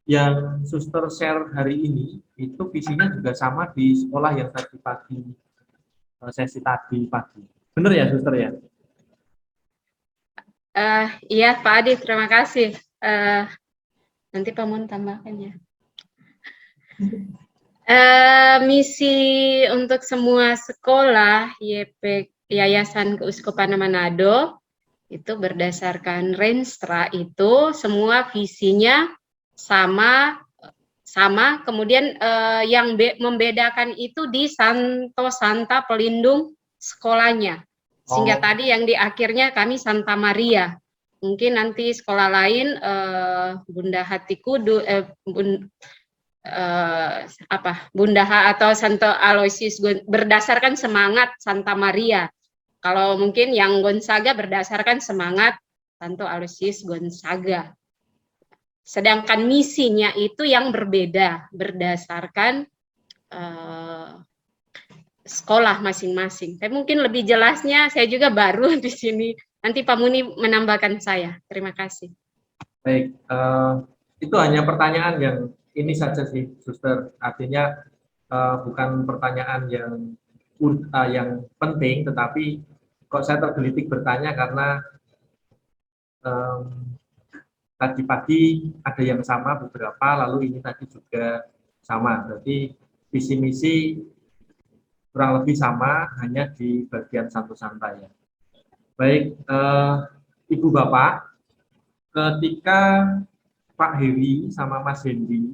yang Suster share hari ini, itu visinya juga sama di sekolah yang tadi pagi, sesi tadi pagi. Benar ya, Suster ya? Iya Pak Adi, terima kasih. Nanti Pak Mun tambahkan ya. Misi untuk semua sekolah YP Yayasan Keuskupan Manado itu berdasarkan Renstra itu semua visinya sama. Kemudian yang membedakan itu di Santa Pelindung sekolahnya. Sehingga tadi yang di akhirnya kami Santa Maria. Mungkin nanti sekolah lain Bunda Hati Kudu Bunda atau Santo Aloysius berdasarkan semangat Santa Maria. Kalau mungkin yang Gonzaga berdasarkan semangat Santo Aloysius Gonzaga. Sedangkan misinya itu yang berbeda berdasarkan sekolah masing-masing. Tapi mungkin lebih jelasnya saya juga baru di sini. Nanti Pak Muni menambahkan saya. Terima kasih. Baik, itu hanya pertanyaan yang ini saja sih, Suster. Artinya bukan pertanyaan yang penting, tetapi kok saya tergelitik bertanya karena tadi pagi ada yang sama beberapa, lalu ini tadi juga sama. Berarti visi misi kurang lebih sama, hanya di bagian Santo-Santa ya. Baik, Ibu Bapak, ketika Pak Heri sama Mas Hendy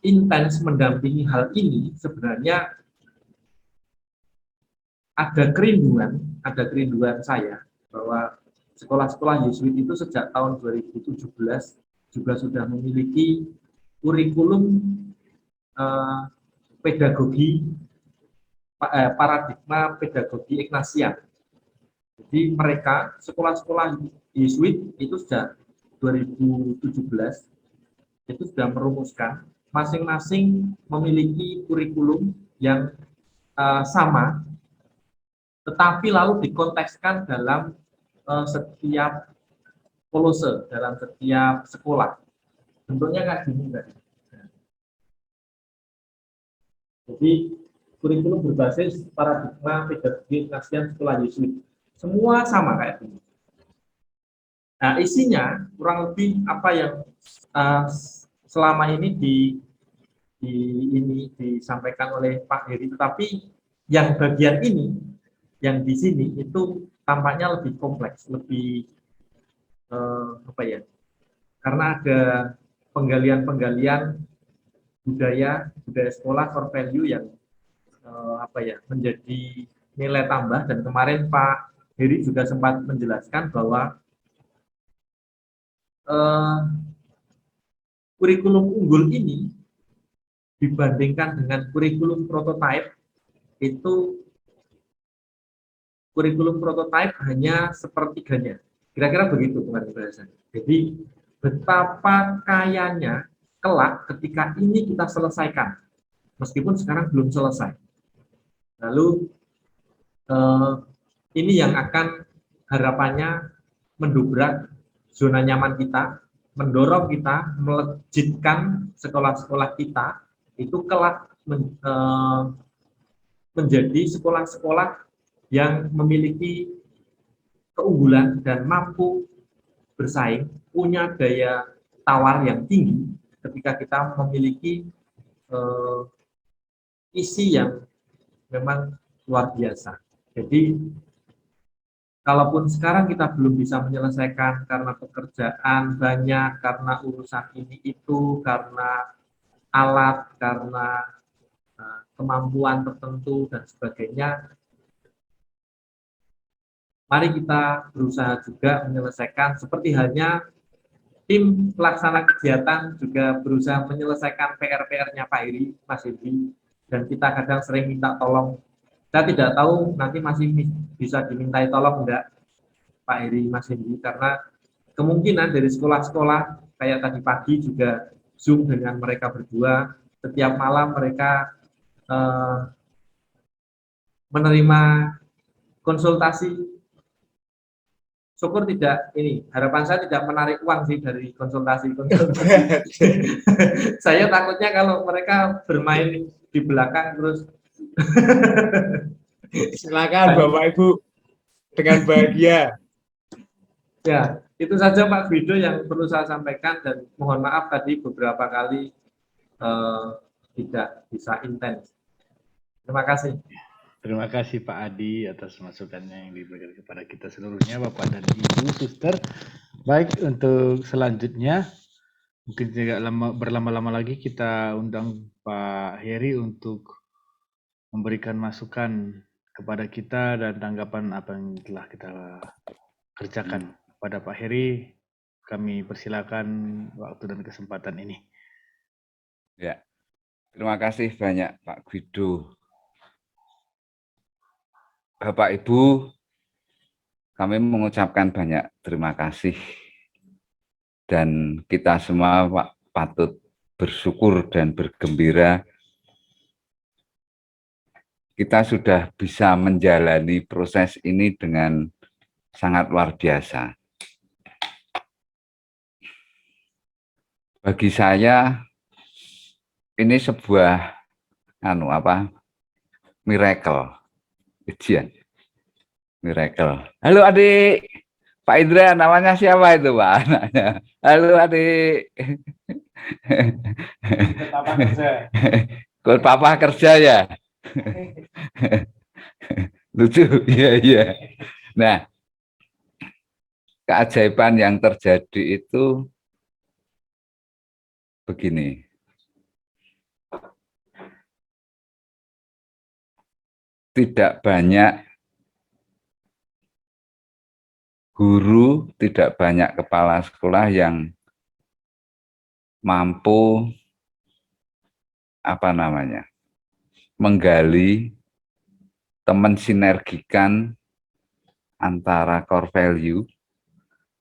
intens mendampingi hal ini, sebenarnya ada kerinduan saya bahwa sekolah-sekolah Yesuit itu sejak tahun 2017 juga sudah memiliki kurikulum pedagogi paradigma pedagogi Ignatian. Jadi mereka sekolah-sekolah Yesuit itu sejak 2017 itu sudah merumuskan masing-masing memiliki kurikulum yang sama, tetapi lalu dikontekskan dalam setiap kolose, dalam setiap sekolah. Bentuknya kayak gini tadi. Jadi kurikulum berbasis paradigma pedagogi Ignatian sekolah Yesuit. Semua sama kayak gini. Nah, isinya kurang lebih apa yang selama ini disampaikan oleh Pak Heri, tetapi yang bagian ini, yang di sini itu tampaknya lebih kompleks, lebih karena ada penggalian budaya sekolah, core value yang menjadi nilai tambah. Dan kemarin Pak Heri juga sempat menjelaskan bahwa kurikulum unggul ini dibandingkan dengan kurikulum prototype, itu kurikulum prototype hanya sepertiganya. Kira-kira begitu penjelasannya. Jadi betapa kayanya kelak ketika ini kita selesaikan, meskipun sekarang belum selesai. Lalu ini yang akan harapannya mendobrak zona nyaman kita, mendorong kita melejitkan sekolah-sekolah kita itu kelak menjadi sekolah-sekolah yang memiliki keunggulan dan mampu bersaing, punya daya tawar yang tinggi ketika kita memiliki isi yang memang luar biasa. Jadi, kalaupun sekarang kita belum bisa menyelesaikan karena pekerjaan banyak, karena urusan ini itu, karena alat, karena kemampuan tertentu dan sebagainya, mari kita berusaha juga menyelesaikan seperti halnya tim pelaksana kegiatan juga berusaha menyelesaikan PR-PR-nya Pak Heri, Mas Hendy, dan kita kadang sering minta tolong. Saya tidak tahu nanti masih bisa dimintai tolong enggak Pak Heri, Mas Hendy, karena kemungkinan dari sekolah-sekolah kayak tadi pagi juga Zoom dengan mereka berdua, setiap malam mereka menerima konsultasi. Syukur tidak ini, harapan saya tidak menarik uang sih dari konsultasi. Saya takutnya kalau mereka bermain di belakang terus. Silakan Bapak Ibu dengan bahagia. Ya, itu saja Pak Guido yang perlu saya sampaikan, dan mohon maaf tadi beberapa kali tidak bisa intens. Terima kasih. Terima kasih Pak Adi atas masukannya yang diberikan kepada kita seluruhnya, Bapak dan Ibu, Suster. Baik, untuk selanjutnya, mungkin tidak berlama-lama lagi, kita undang Pak Heri untuk memberikan masukan kepada kita dan tanggapan apa yang telah kita kerjakan. Pada Pak Heri, kami persilakan waktu dan kesempatan ini. Ya, terima kasih banyak Pak Guido. Bapak Ibu, kami mengucapkan banyak terima kasih, dan kita semua patut bersyukur dan bergembira kita sudah bisa menjalani proses ini dengan sangat luar biasa. Bagi saya ini sebuah miracle. Ujian. Miracle. Halo adik. Pak Indra, namanya siapa itu Pak anaknya? Halo adik. Papa kerja. Ikut papa kerja ya? Lucu, iya. Nah, keajaiban yang terjadi itu begini. Tidak banyak guru, tidak banyak kepala sekolah yang mampu menggali, mensinergikan antara core value,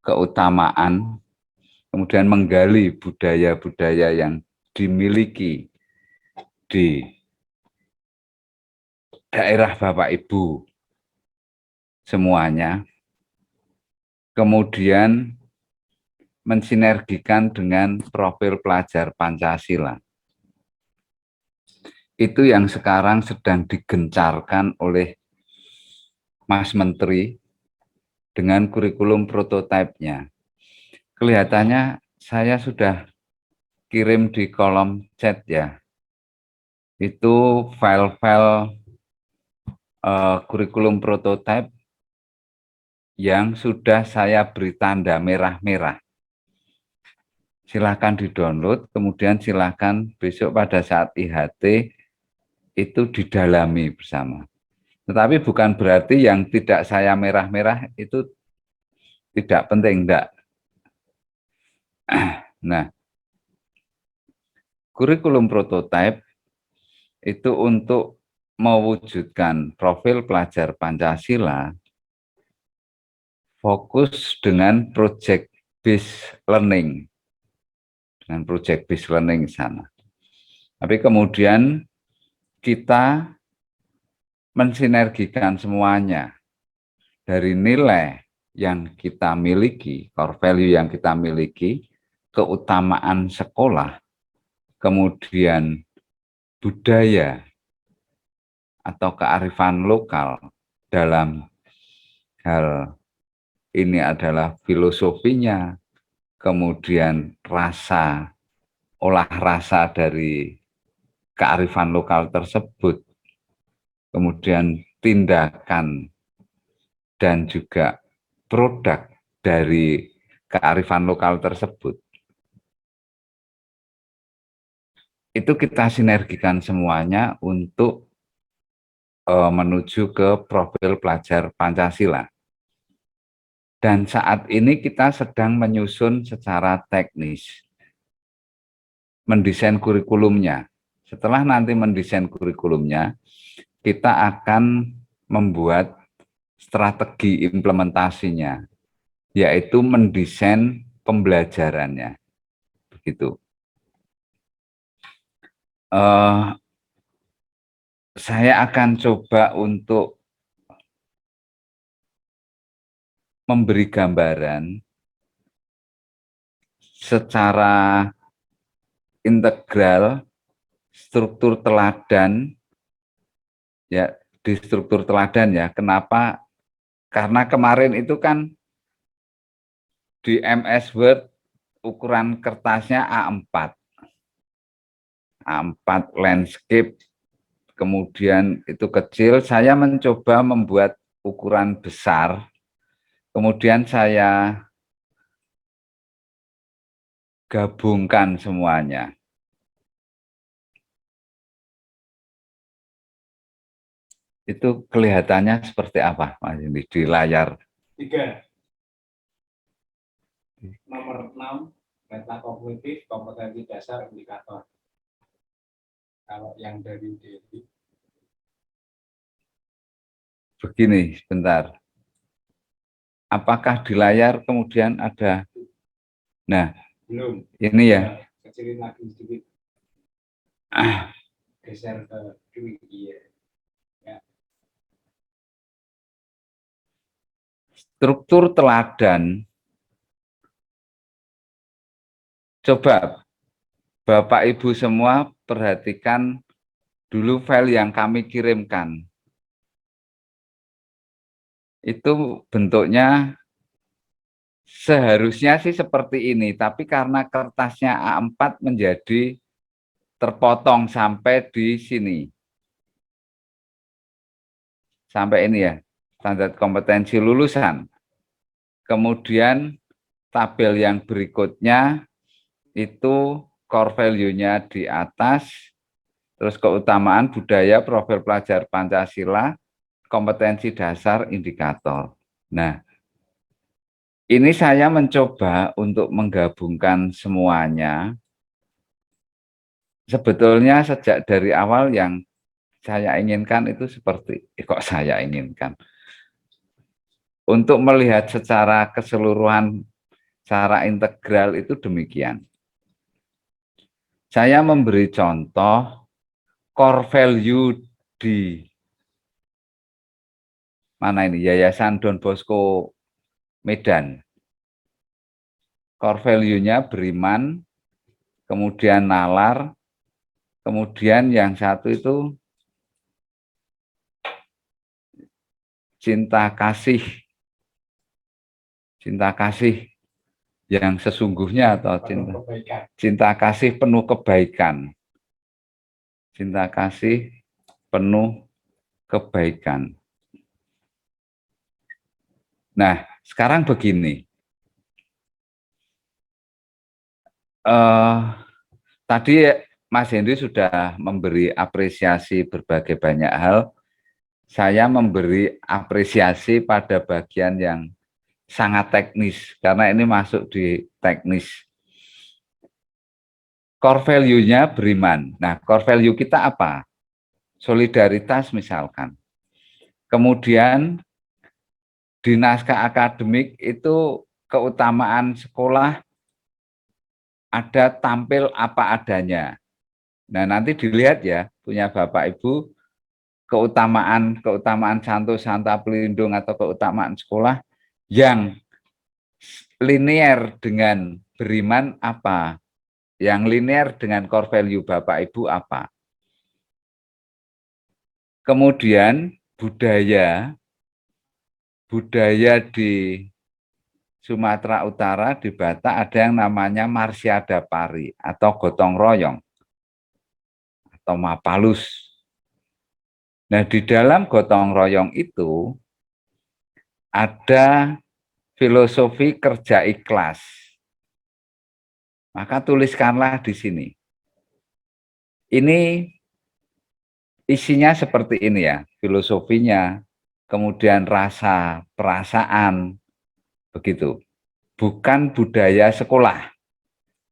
keutamaan, kemudian menggali budaya-budaya yang dimiliki di daerah Bapak Ibu semuanya, kemudian mensinergikan dengan profil pelajar Pancasila. Itu yang sekarang sedang digencarkan oleh Mas Menteri dengan kurikulum prototipenya. Kelihatannya saya sudah kirim di kolom chat ya. Itu file-file kurikulum prototipe yang sudah saya beri tanda merah-merah. Silakan di-download, kemudian silakan besok pada saat IHT itu didalami bersama. Tetapi bukan berarti yang tidak saya merah-merah itu tidak penting, enggak. Nah, kurikulum prototipe itu untuk mewujudkan profil pelajar Pancasila fokus dengan project based learning. Dengan project based learning sana. Tapi kemudian kita mensinergikan semuanya dari nilai yang kita miliki, core value yang kita miliki, keutamaan sekolah, kemudian budaya atau kearifan lokal dalam hal ini adalah filosofinya, kemudian rasa, olah rasa dari kearifan lokal tersebut, kemudian tindakan dan juga produk dari kearifan lokal tersebut. Itu kita sinergikan semuanya untuk menuju ke profil pelajar Pancasila. Dan saat ini kita sedang menyusun secara teknis, mendesain kurikulumnya. Setelah nanti mendesain kurikulumnya, kita akan membuat strategi implementasinya, yaitu mendesain pembelajarannya. Begitu. Saya akan coba untuk memberi gambaran secara integral struktur teladan, ya di struktur teladan ya. Kenapa? Karena kemarin itu kan di MS Word ukuran kertasnya A4 landscape, kemudian itu kecil. Saya mencoba membuat ukuran besar, kemudian saya gabungkan semuanya. Itu kelihatannya seperti apa, Mas ini di layar? 3. Nomor 6, meta kognitif, kompetensi dasar, indikator. Kalau yang dari Dewi. Begini, sebentar. Apakah di layar kemudian ada? Nah, Belum. ini ya. Kecilin lagi sedikit. Geser ke Dewi. Iya. Ya. Struktur teladan. Coba Bapak Ibu semua perhatikan dulu file yang kami kirimkan. Itu bentuknya seharusnya sih seperti ini, tapi karena kertasnya A4 menjadi terpotong sampai di sini. Sampai ini ya, standar kompetensi lulusan. Kemudian tabel yang berikutnya itu core value-nya di atas, terus keutamaan budaya, profil pelajar Pancasila, kompetensi dasar, indikator. Nah, ini saya mencoba untuk menggabungkan semuanya. Sebetulnya sejak dari awal yang saya inginkan itu seperti, kok saya inginkan. Untuk melihat secara keseluruhan, secara integral itu demikian. Saya memberi contoh core value di mana ini, Yayasan Don Bosco Medan. Core value-nya beriman, kemudian nalar, kemudian yang satu itu cinta kasih yang sesungguhnya atau cinta kasih penuh kebaikan. Cinta kasih penuh kebaikan. Nah, sekarang begini. Tadi Mas Henry sudah memberi apresiasi berbagai banyak hal. Saya memberi apresiasi pada bagian yang sangat teknis, karena ini masuk di teknis. Core value-nya beriman. Nah, core value kita apa? Solidaritas misalkan. Kemudian di naskah akademik itu keutamaan sekolah ada tampil apa adanya. Nah, nanti dilihat ya, punya Bapak Ibu, keutamaan Santo Santa Pelindung atau keutamaan sekolah yang linear dengan beriman apa? Yang linear dengan core value Bapak Ibu apa? Kemudian budaya di Sumatera Utara, di Batak ada yang namanya Marsiada Pari atau gotong royong atau mapalus. Nah, di dalam gotong royong itu ada filosofi kerja ikhlas. Maka tuliskanlah di sini. Ini isinya seperti ini ya, filosofinya, kemudian rasa, perasaan, begitu. Bukan budaya sekolah.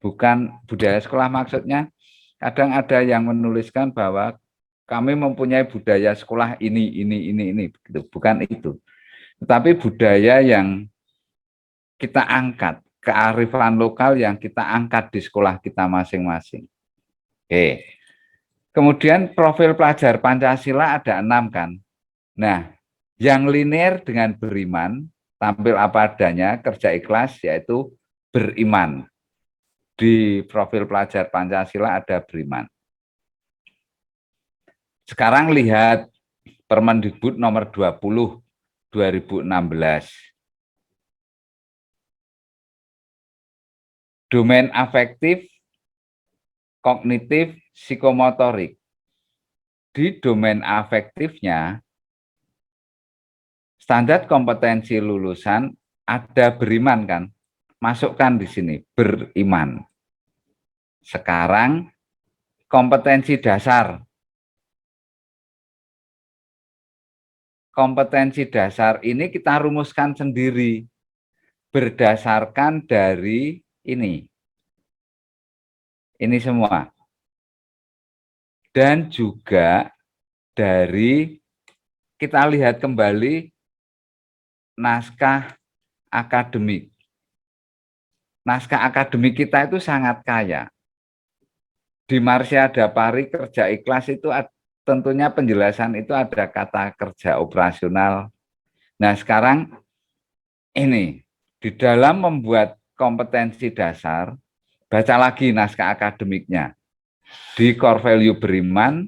Bukan budaya sekolah maksudnya, kadang ada yang menuliskan bahwa kami mempunyai budaya sekolah ini, begitu. Bukan itu. Tetapi budaya yang kita angkat, kearifan lokal yang kita angkat di sekolah kita masing-masing. Oke. Kemudian profil pelajar Pancasila ada 6 kan. Nah, yang linear dengan beriman, tampil apa adanya, kerja ikhlas, yaitu beriman. Di profil pelajar Pancasila ada beriman. Sekarang lihat Permendikbud nomor 20 2016. Domain afektif, kognitif, psikomotorik. Di domain afektifnya, standar kompetensi lulusan ada beriman kan? Masukkan di sini, beriman. Sekarang kompetensi dasar. Kompetensi dasar ini kita rumuskan sendiri berdasarkan dari ini semua. Dan juga dari kita lihat kembali naskah akademik. Naskah akademik kita itu sangat kaya. Di Marsiada Pari kerja ikhlas itu tentunya penjelasan itu ada kata kerja operasional. Nah, sekarang ini di dalam membuat kompetensi dasar, baca lagi naskah akademiknya. Di core value beriman,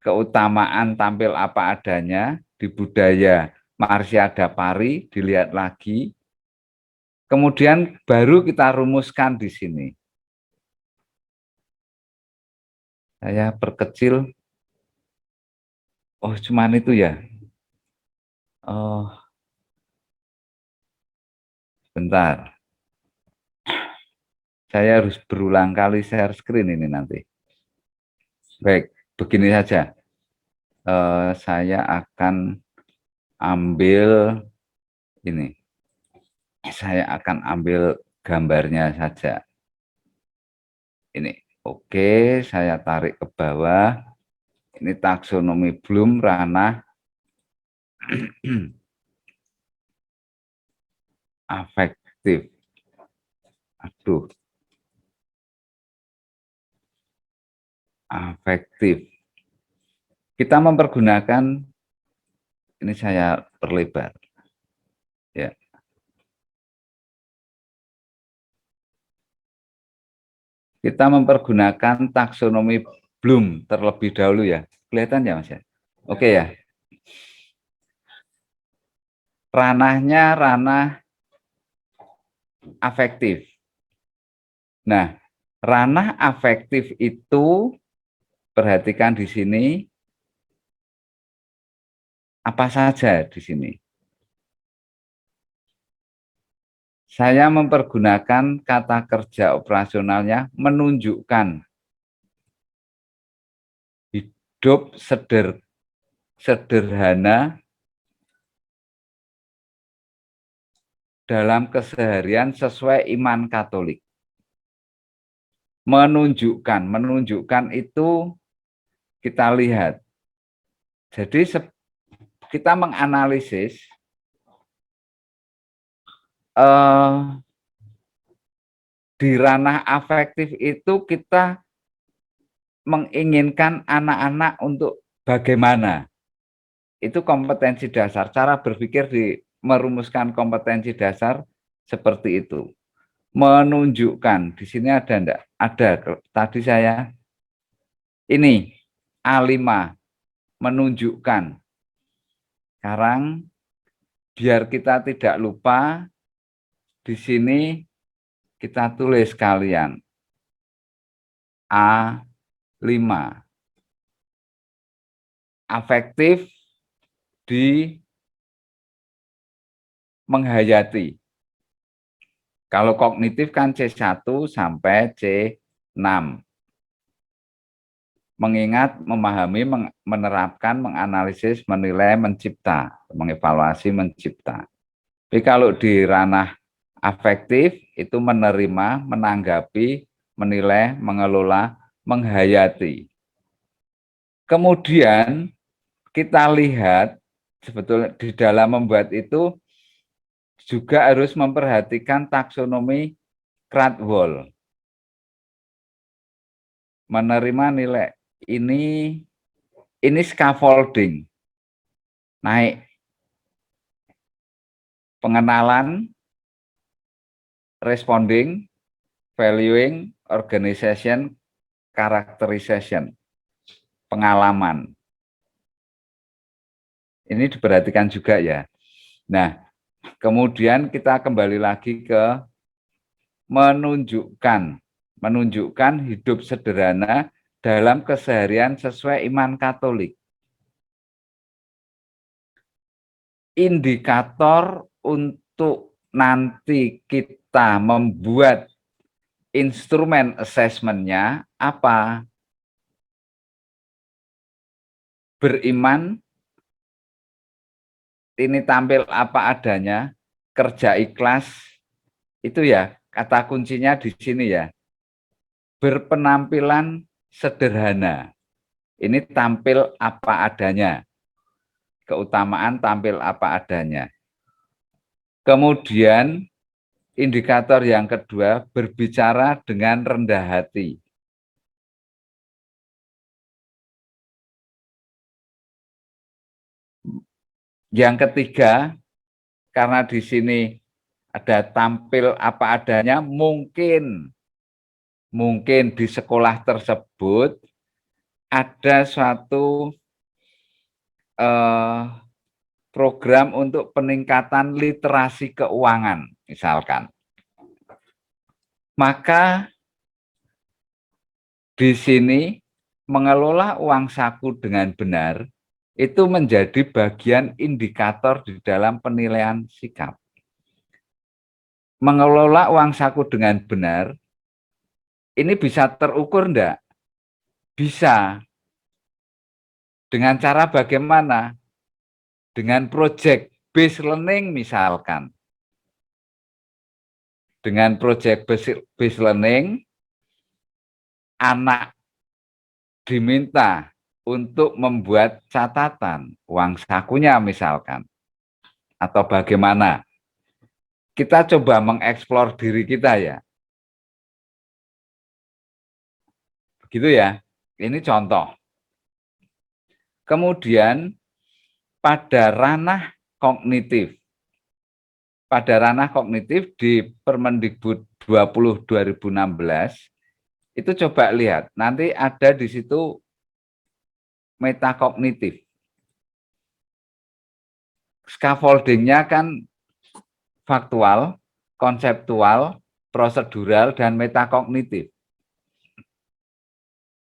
keutamaan tampil apa adanya, di budaya Marsiada Pari, dilihat lagi. Kemudian baru kita rumuskan di sini. Saya perkecil. Oh, cuman itu ya. Oh, bentar. Saya harus berulang kali share screen ini nanti. Baik, begini saja. Saya akan ambil ini. Saya akan ambil gambarnya saja. Ini. Oke, saya tarik ke bawah. Ini taksonomi Bloom ranah afektif. Aduh. Afektif. Kita mempergunakan, ini saya perlebar. Ya. Kita mempergunakan taksonomi Bloom terlebih dahulu ya. Kelihatan ya Mas ya? Oke ya. Ranahnya ranah afektif. Nah, ranah afektif itu perhatikan di sini apa saja di sini. Saya mempergunakan kata kerja operasionalnya menunjukkan hidup sederhana dalam keseharian sesuai iman Katolik. Menunjukkan itu kita lihat. Jadi kita menganalisis di ranah afektif itu kita menginginkan anak-anak untuk bagaimana. Itu kompetensi dasar. Cara berpikir merumuskan kompetensi dasar seperti itu. Menunjukkan, di sini ada enggak? Ada. Tadi saya ini A5 menunjukkan. Sekarang biar kita tidak lupa, di sini kita tulis kalian A5. Afektif di menghayati. Kalau kognitif kan C1 sampai C6. Mengingat, memahami, menerapkan, menganalisis, menilai, mencipta, mengevaluasi, mencipta. Tapi kalau di ranah afektif itu menerima, menanggapi, menilai, mengelola, menghayati. Kemudian kita lihat sebetulnya di dalam membuat itu juga harus memperhatikan taksonomi Krathwohl. Menerima nilai ini scaffolding. Naik. Pengenalan, responding, valuing, organization, characterization. Pengalaman. Ini diperhatikan juga ya. Nah, kemudian kita kembali lagi ke menunjukkan hidup sederhana dalam keseharian sesuai iman Katolik. Indikator untuk nanti kita membuat instrumen assessment-nya apa? Beriman, ini tampil apa adanya, kerja ikhlas, itu ya kata kuncinya di sini ya. Berpenampilan sederhana, ini tampil apa adanya. Keutamaan tampil apa adanya. Kemudian indikator yang kedua, berbicara dengan rendah hati. Yang ketiga, karena di sini ada tampil apa adanya, mungkin di sekolah tersebut ada suatu program untuk peningkatan literasi keuangan, misalkan. Maka di sini mengelola uang saku dengan benar itu menjadi bagian indikator di dalam penilaian sikap. Mengelola uang saku dengan benar, ini bisa terukur enggak? Bisa. Dengan cara bagaimana? Dengan project based learning misalkan. Dengan project based learning, anak diminta untuk membuat catatan uang sakunya misalkan. Atau bagaimana? Kita coba mengeksplor diri kita ya. Begitu ya. Ini contoh. Kemudian pada ranah kognitif. Pada ranah kognitif di Permendikbud 20 2016 itu coba lihat, nanti ada di situ metakognitif. Scaffolding-nya kan faktual, konseptual, prosedural, dan metakognitif.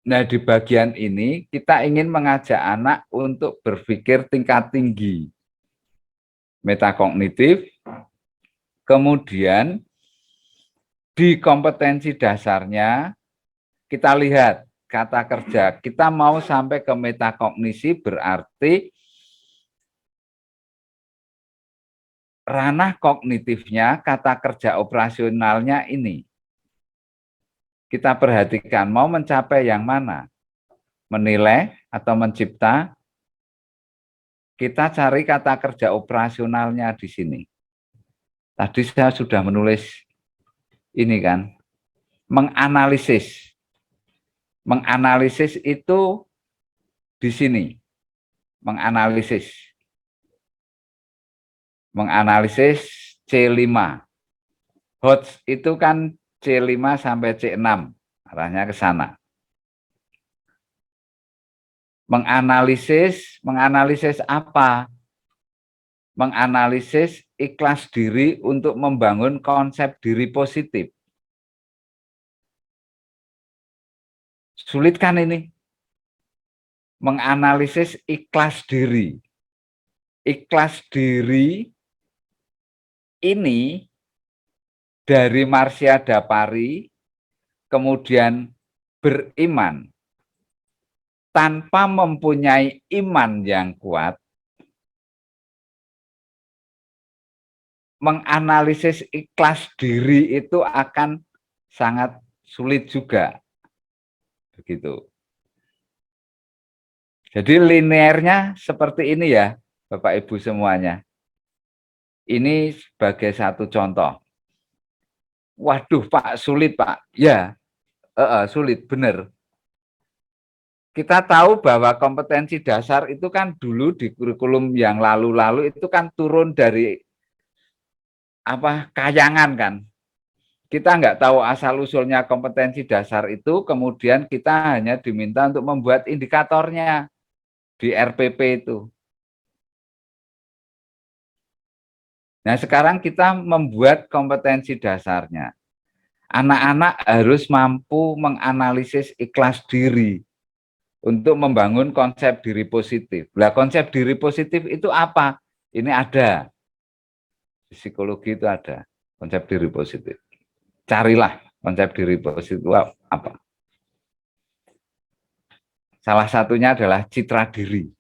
Nah, di bagian ini kita ingin mengajak anak untuk berpikir tingkat tinggi. Metakognitif, kemudian di kompetensi dasarnya kita lihat kata kerja. Kita mau sampai ke metakognisi berarti ranah kognitifnya, kata kerja operasionalnya ini. Kita perhatikan, mau mencapai yang mana? Menilai atau mencipta? Kita cari kata kerja operasionalnya di sini. Tadi saya sudah menulis ini kan, menganalisis. Menganalisis itu di sini. menganalisis. Menganalisis C5. HOTS itu kan C5 sampai C6, arahnya ke sana. Menganalisis apa? Menganalisis ikhlas diri untuk membangun konsep diri positif. Sulit kan ini? Menganalisis ikhlas diri. Ikhlas diri ini dari Marsha Dapari, kemudian beriman. Tanpa mempunyai iman yang kuat, menganalisis ikhlas diri itu akan sangat sulit juga. Begitu. Jadi linearnya seperti ini ya, Bapak Ibu semuanya. Ini sebagai satu contoh. Waduh Pak, sulit Pak. Ya, sulit, benar. Kita tahu bahwa kompetensi dasar itu kan dulu di kurikulum yang lalu-lalu itu kan turun dari kayangan kan. Kita nggak tahu asal-usulnya kompetensi dasar itu, kemudian kita hanya diminta untuk membuat indikatornya di RPP itu. Nah, sekarang kita membuat kompetensi dasarnya. Anak-anak harus mampu menganalisis ikhlas diri untuk membangun konsep diri positif. Nah, konsep diri positif itu apa? Ini ada. Di psikologi itu ada konsep diri positif. Carilah konsep diri positif itu apa. Salah satunya adalah citra diri.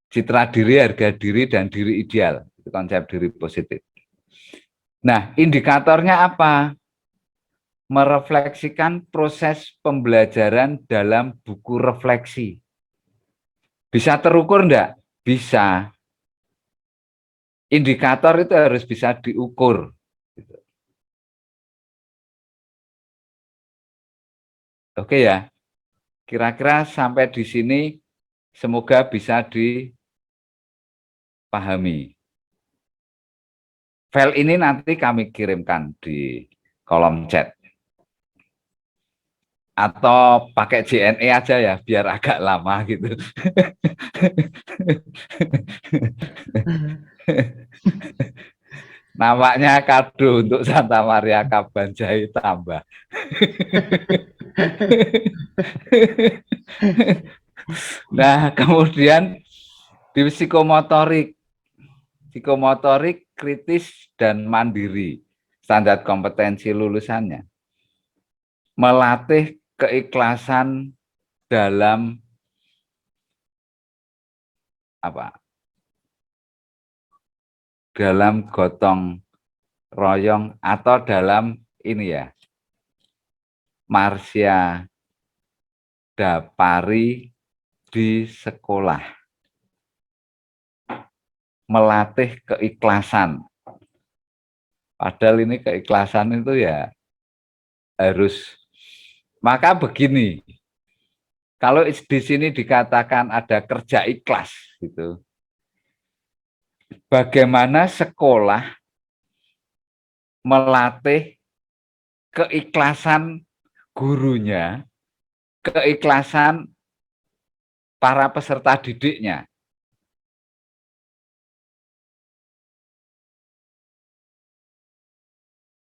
Citra diri, harga diri, dan diri ideal. Itu konsep diri positif. Nah, indikatornya apa? Merefleksikan proses pembelajaran dalam buku refleksi. Bisa terukur enggak? Bisa. Indikator itu harus bisa diukur. Oke ya, kira-kira sampai di sini semoga bisa dipahami. File ini nanti kami kirimkan di kolom chat. Atau pakai JNE aja ya, biar agak lama gitu. Namanya kado untuk Santa Maria Kabanjai tambah. Nah, kemudian di psikomotorik. Psikomotorik kritis dan mandiri. Standar kompetensi lulusannya. Melatih keikhlasan dalam dalam gotong royong atau dalam ini ya, Marsha Dapari di sekolah. Melatih keikhlasan. Padahal ini keikhlasan itu ya harus. Maka begini, kalau di sini dikatakan ada kerja ikhlas, gitu. Bagaimana sekolah melatih keikhlasan gurunya, keikhlasan para peserta didiknya.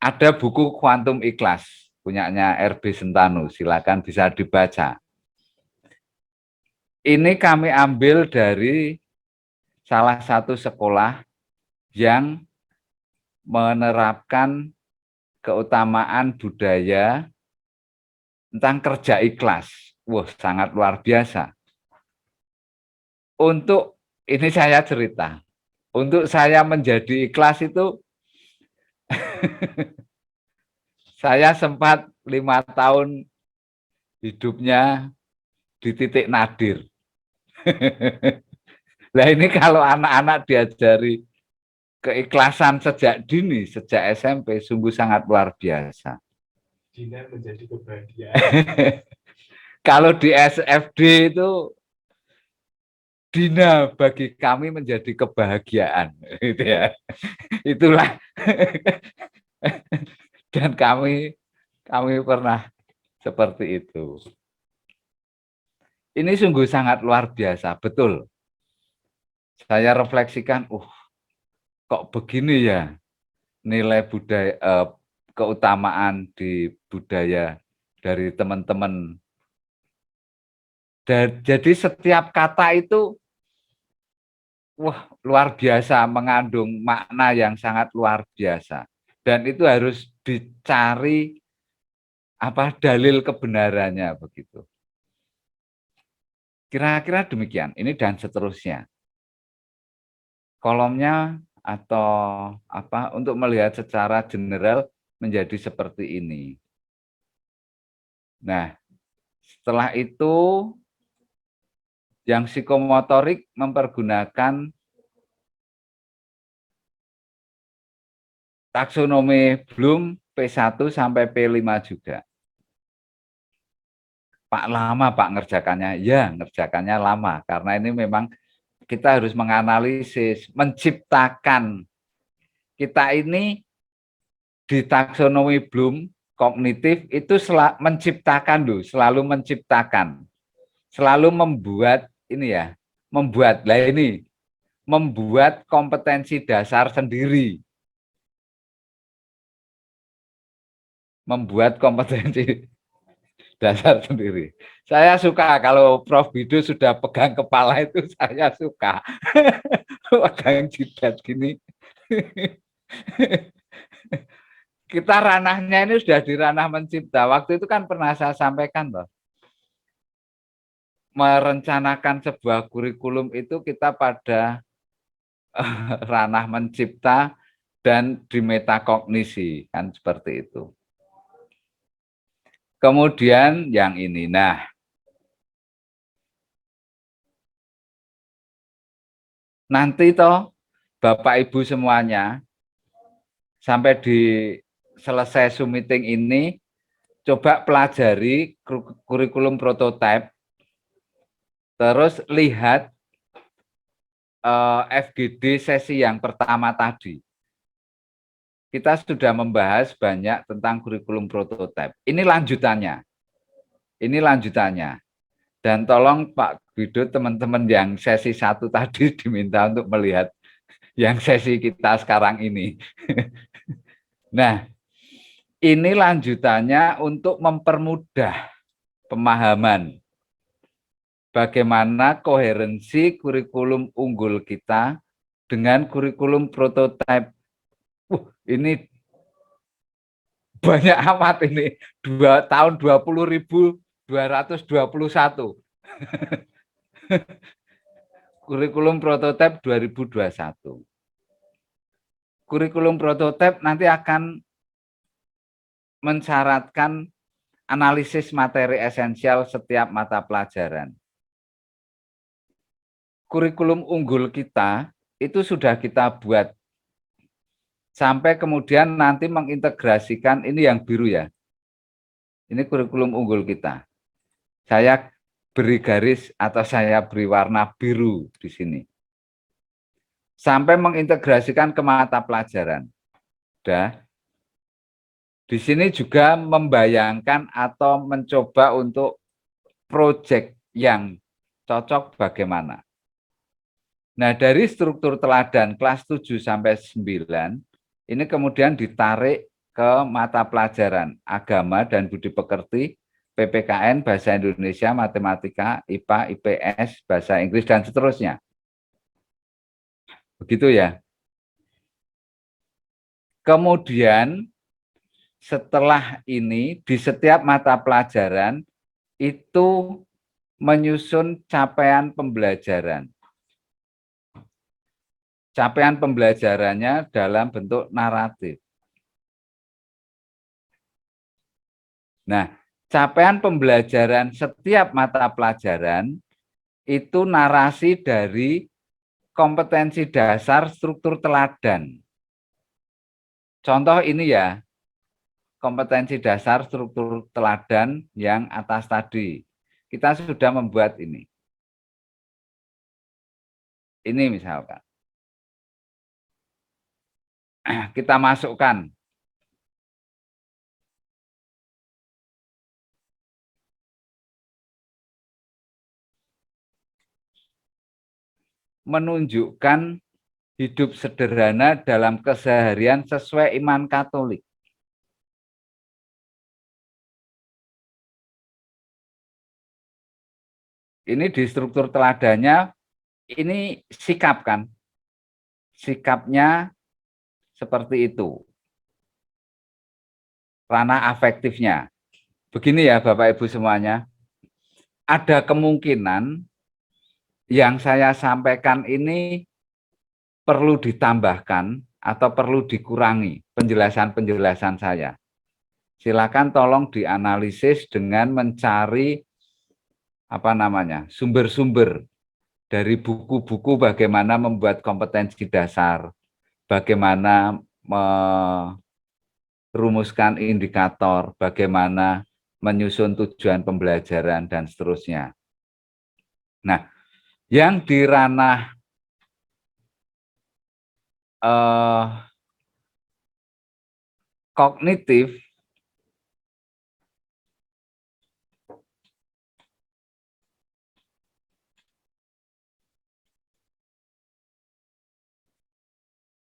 Ada buku Kuantum Ikhlas, punyanya RB Sentanu, silakan bisa dibaca. Ini kami ambil dari salah satu sekolah yang menerapkan keutamaan budaya tentang kerja ikhlas. Wah, sangat luar biasa. Untuk ini saya cerita, untuk saya menjadi ikhlas itu saya sempat 5 tahun hidupnya di titik nadir. Nah ini kalau anak-anak diajari keikhlasan sejak dini, sejak SMP, sungguh sangat luar biasa. Dina menjadi kebahagiaan. Kalau di SFD itu Dina bagi kami menjadi kebahagiaan, gitu ya. Itulah dan kami pernah seperti itu. Ini sungguh sangat luar biasa, betul. Saya refleksikan, kok begini ya nilai budaya, keutamaan di budaya dari teman-teman. Jadi setiap kata itu luar biasa, mengandung makna yang sangat luar biasa. Dan itu harus dicari dalil kebenarannya begitu. Kira-kira demikian. Ini dan seterusnya. Kolomnya atau untuk melihat secara general menjadi seperti ini. Nah, setelah itu yang psikomotorik mempergunakan taksonomi Bloom P1 sampai P5 juga. Pak, lama Pak ngerjakannya. Ya, ngerjakannya lama karena ini memang kita harus menganalisis, menciptakan. Kita ini di taksonomi Bloom kognitif itu menciptakan loh, selalu menciptakan. Selalu membuat membuat kompetensi dasar sendiri. Membuat kompetensi dasar sendiri. Saya suka kalau Prof. Bidu sudah pegang kepala itu, saya suka. Pegang jidat gini. Kita ranahnya ini sudah di ranah mencipta. Waktu itu kan pernah saya sampaikan loh. Merencanakan sebuah kurikulum itu kita pada ranah mencipta dan di metakognisi, kan seperti itu. Kemudian yang ini, nanti toh Bapak Ibu semuanya sampai di selesai Zoom meeting ini coba pelajari kurikulum prototype, terus lihat FGD sesi yang pertama tadi. Kita sudah membahas banyak tentang kurikulum prototype. Ini lanjutannya. Dan tolong Pak Bidu, teman-teman yang sesi 1 tadi diminta untuk melihat yang sesi kita sekarang ini. Nah, ini lanjutannya untuk mempermudah pemahaman bagaimana koherensi kurikulum unggul kita dengan kurikulum prototype. Ini banyak amat ini. Tahun 20.221. Kurikulum prototype 2021. Kurikulum prototype nanti akan mensyaratkan analisis materi esensial setiap mata pelajaran. Kurikulum unggul kita itu sudah kita buat. Sampai kemudian nanti mengintegrasikan, ini yang biru ya. Ini kurikulum unggul kita. Saya beri garis atau saya beri warna biru di sini. Sampai mengintegrasikan ke mata pelajaran. Di sini juga membayangkan atau mencoba untuk proyek yang cocok bagaimana. Nah, dari struktur teladan kelas 7 sampai 9, ini kemudian ditarik ke mata pelajaran agama dan budi pekerti, PPKN, bahasa Indonesia, matematika, IPA, IPS, bahasa Inggris, dan seterusnya. Begitu ya. Kemudian setelah ini di setiap mata pelajaran itu menyusun capaian pembelajaran. Capaian pembelajarannya dalam bentuk naratif. Nah, capaian pembelajaran setiap mata pelajaran itu narasi dari kompetensi dasar struktur teladan. Contoh ini ya, kompetensi dasar struktur teladan yang atas tadi. Kita sudah membuat ini. Ini misalkan. Kita masukkan. Menunjukkan hidup sederhana dalam keseharian sesuai iman Katolik. Ini di struktur teladannya, ini sikap kan? Sikapnya seperti itu. Ranah afektifnya. Begini ya Bapak Ibu semuanya, ada kemungkinan yang saya sampaikan ini perlu ditambahkan atau perlu dikurangi penjelasan-penjelasan saya. Silakan tolong dianalisis dengan mencari sumber-sumber dari buku-buku bagaimana membuat kompetensi dasar, bagaimana merumuskan indikator, bagaimana menyusun tujuan pembelajaran, dan seterusnya. Nah, yang di ranah kognitif,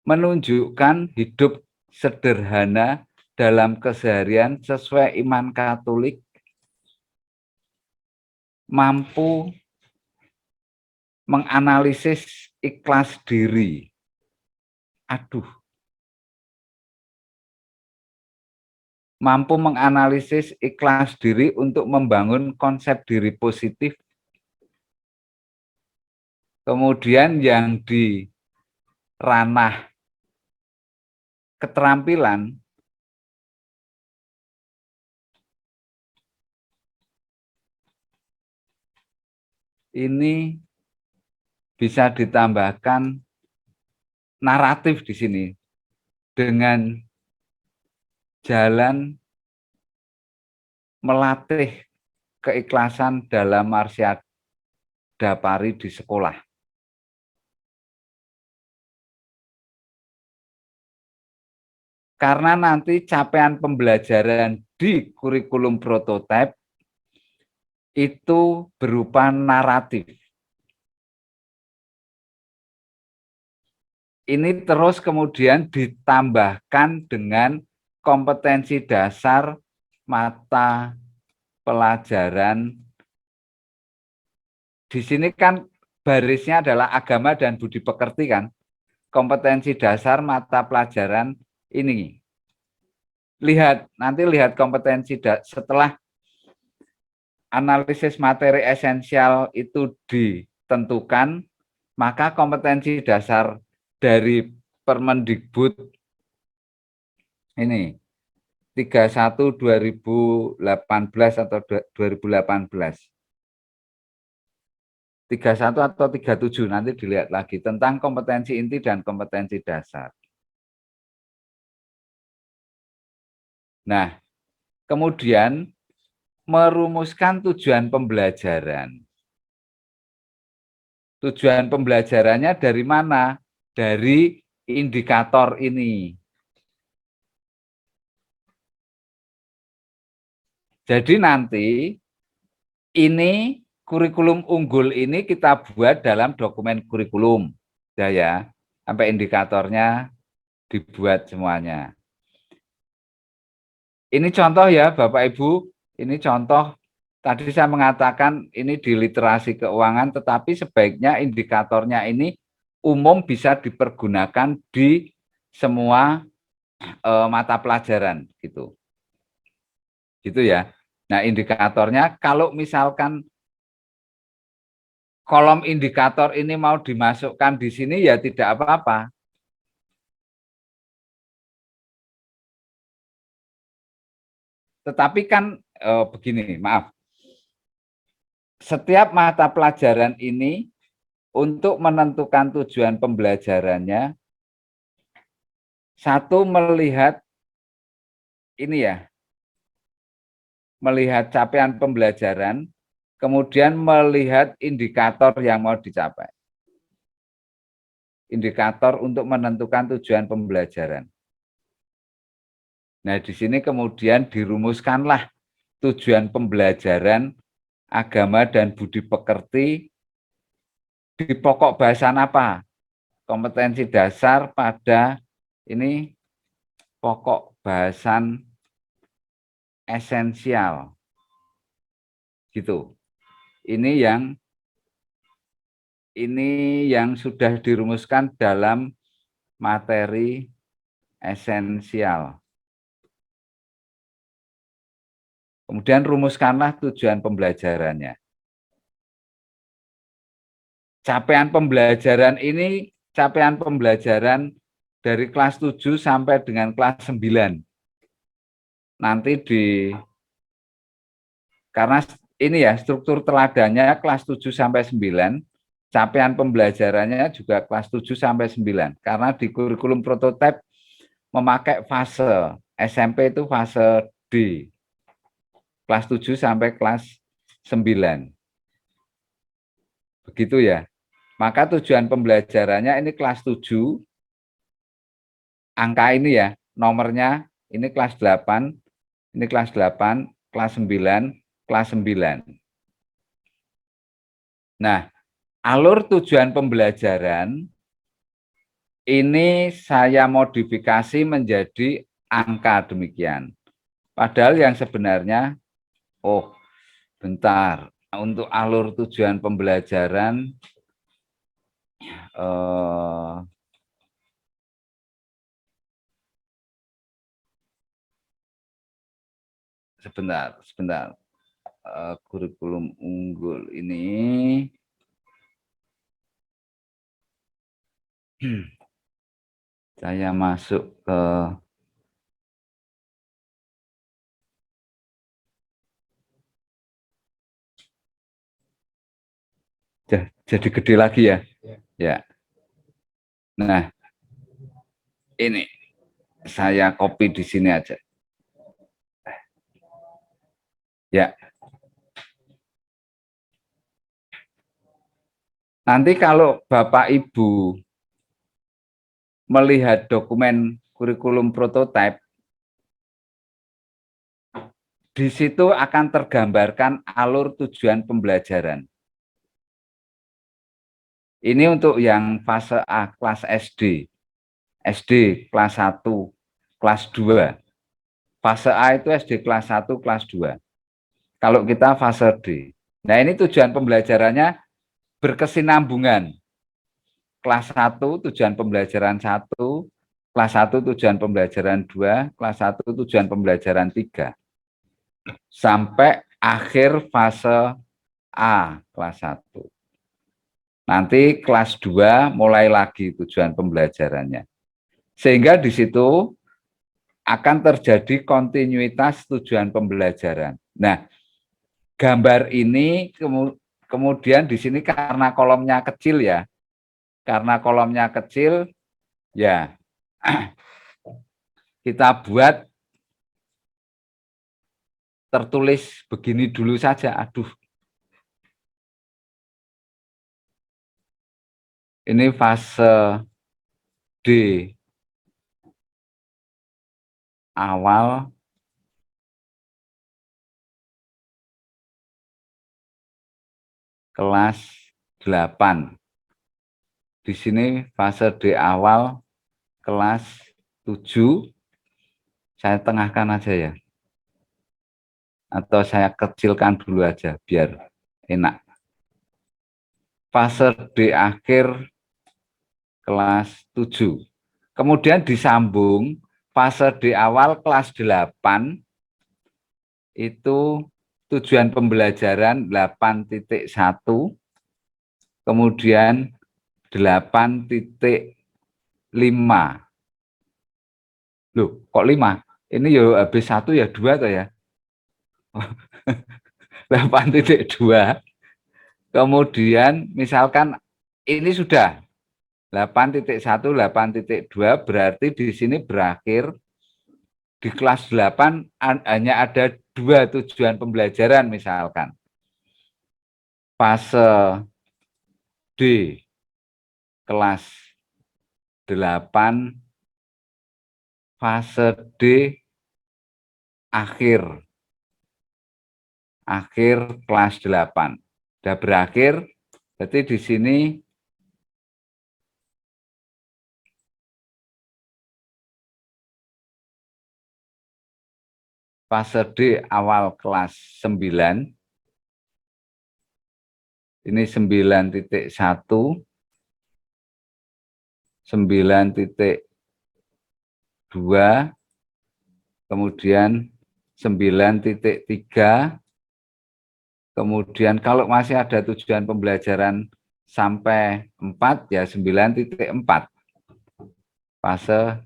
menunjukkan hidup sederhana dalam keseharian sesuai iman Katolik, mampu menganalisis ikhlas diri. Mampu menganalisis ikhlas diri untuk membangun konsep diri positif. Kemudian yang di ranah keterampilan, ini bisa ditambahkan naratif di sini dengan jalan melatih keikhlasan dalam marsyada pari di sekolah. Karena nanti capaian pembelajaran di kurikulum prototipe itu berupa naratif. Ini terus kemudian ditambahkan dengan kompetensi dasar mata pelajaran. Di sini kan barisnya adalah agama dan budi pekerti kan. Kompetensi dasar mata pelajaran ini. Nanti lihat kompetensi setelah analisis materi esensial itu ditentukan, maka kompetensi dasar dari Permendikbud ini 31 2018 atau 2018. 31 atau 37 nanti dilihat lagi tentang kompetensi inti dan kompetensi dasar. Nah, kemudian merumuskan tujuan pembelajaran. Tujuan pembelajarannya dari mana? Dari indikator ini. Jadi nanti ini kurikulum unggul ini kita buat dalam dokumen kurikulum. Ya, sampai indikatornya dibuat semuanya. Ini contoh ya Bapak Ibu, ini contoh tadi saya mengatakan ini di literasi keuangan, tetapi sebaiknya indikatornya ini umum bisa dipergunakan di semua mata pelajaran gitu. Gitu ya. Nah, indikatornya kalau misalkan kolom indikator ini mau dimasukkan di sini ya tidak apa-apa. Tetapi kan begini, maaf. Setiap mata pelajaran ini untuk menentukan tujuan pembelajarannya, satu melihat ini ya, melihat capaian pembelajaran, kemudian melihat indikator yang mau dicapai. indikator untuk menentukan tujuan pembelajaran. Nah, di sini kemudian dirumuskanlah tujuan pembelajaran agama dan budi pekerti di pokok bahasan apa? Kompetensi dasar pada ini pokok bahasan esensial. Gitu. Ini yang sudah dirumuskan dalam materi esensial. Kemudian rumuskanlah tujuan pembelajarannya. Capaian pembelajaran ini, capaian pembelajaran dari kelas 7 sampai dengan kelas 9. Nanti karena ini ya struktur teladannya kelas 7 sampai 9, capaian pembelajarannya juga kelas 7 sampai 9. Karena di kurikulum prototipe memakai fase, SMP itu fase D. Kelas 7 sampai kelas 9. Begitu ya. Maka tujuan pembelajarannya ini kelas 7, angka ini ya, nomornya ini kelas 8, ini kelas 8, kelas 9, kelas 9. Nah, alur tujuan pembelajaran ini saya modifikasi menjadi angka demikian. Padahal yang sebenarnya, oh bentar, untuk alur tujuan pembelajaran sebentar. Kurikulum unggul ini saya masuk ke jadi gede lagi ya. Ya. Nah, ini saya copy di sini aja. Ya. Nanti kalau Bapak Ibu melihat dokumen kurikulum prototipe, di situ akan tergambarkan alur tujuan pembelajaran. Ini untuk yang fase A, kelas SD. SD kelas 1, kelas 2. Fase A itu SD kelas 1, kelas 2. Kalau kita fase D. Nah, ini tujuan pembelajarannya berkesinambungan. Kelas 1 tujuan pembelajaran 1, kelas 1 tujuan pembelajaran 2, kelas 1 tujuan pembelajaran 3. Sampai akhir fase A, kelas 1. Nanti kelas 2 mulai lagi tujuan pembelajarannya. Sehingga di situ akan terjadi kontinuitas tujuan pembelajaran. Nah, gambar ini kemudian di sini karena kolomnya kecil ya. Karena kolomnya kecil, ya kita buat tertulis begini dulu saja. Aduh. Ini fase D awal kelas 8. Di sini fase D awal kelas 7. Saya tengahkan aja ya. Atau saya kecilkan dulu aja biar enak. Fase D akhir kelas 7. Kemudian disambung fase D awal kelas 8 itu tujuan pembelajaran 8.1, kemudian 8.5. Loh, kok 5? Ini ya habis 1 ya 2 toh ya. 8.2. Kemudian misalkan ini sudah 8.1, 8.2 berarti di sini berakhir di kelas 8 hanya ada 2 tujuan pembelajaran misalkan. Fase D kelas 8 fase D akhir kelas 8 sudah berakhir. Berarti di sini fase D awal kelas 9. Ini 9.1, 9.2, kemudian 9.3, kemudian kalau masih ada tujuan pembelajaran sampai 4 ya 9.4, fase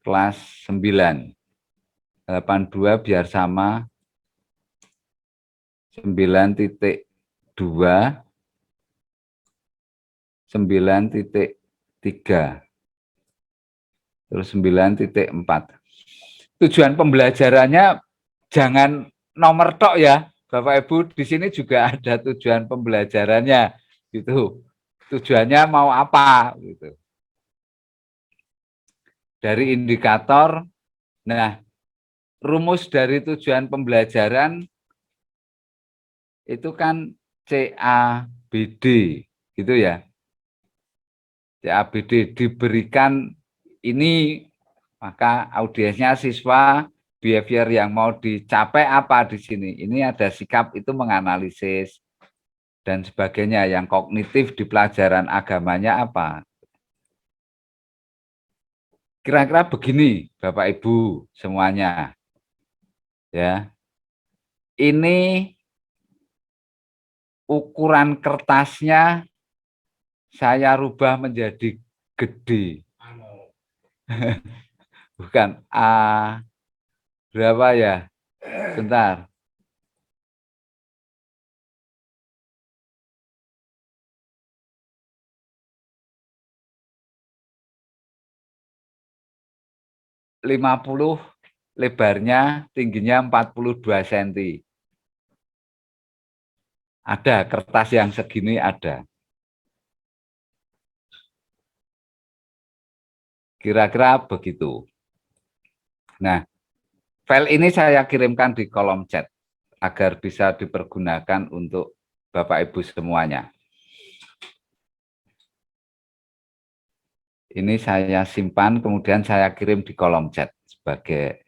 kelas 9. 82 biar sama 9.2, 9.3, terus 9.4. Tujuan pembelajarannya jangan nomor tok ya, Bapak Ibu. Di sini juga ada tujuan pembelajarannya, gitu. Tujuannya mau apa, gitu. Dari indikator, nah rumus dari tujuan pembelajaran itu kan CABD, gitu ya. CABD diberikan ini, maka audiensnya siswa, behavior yang mau dicapai apa di sini. Ini ada sikap itu menganalisis dan sebagainya. Yang kognitif di pelajaran agamanya apa. Kira-kira begini Bapak Ibu semuanya. Ya. Ini ukuran kertasnya saya rubah menjadi gede. Bukan A berapa ya? Bentar. (50) lebarnya, tingginya 42 cm. Ada kertas yang segini ada. Kira-kira begitu. Nah, file ini saya kirimkan di kolom chat agar bisa dipergunakan untuk Bapak Ibu semuanya. Ini saya simpan, kemudian saya kirim di kolom chat sebagai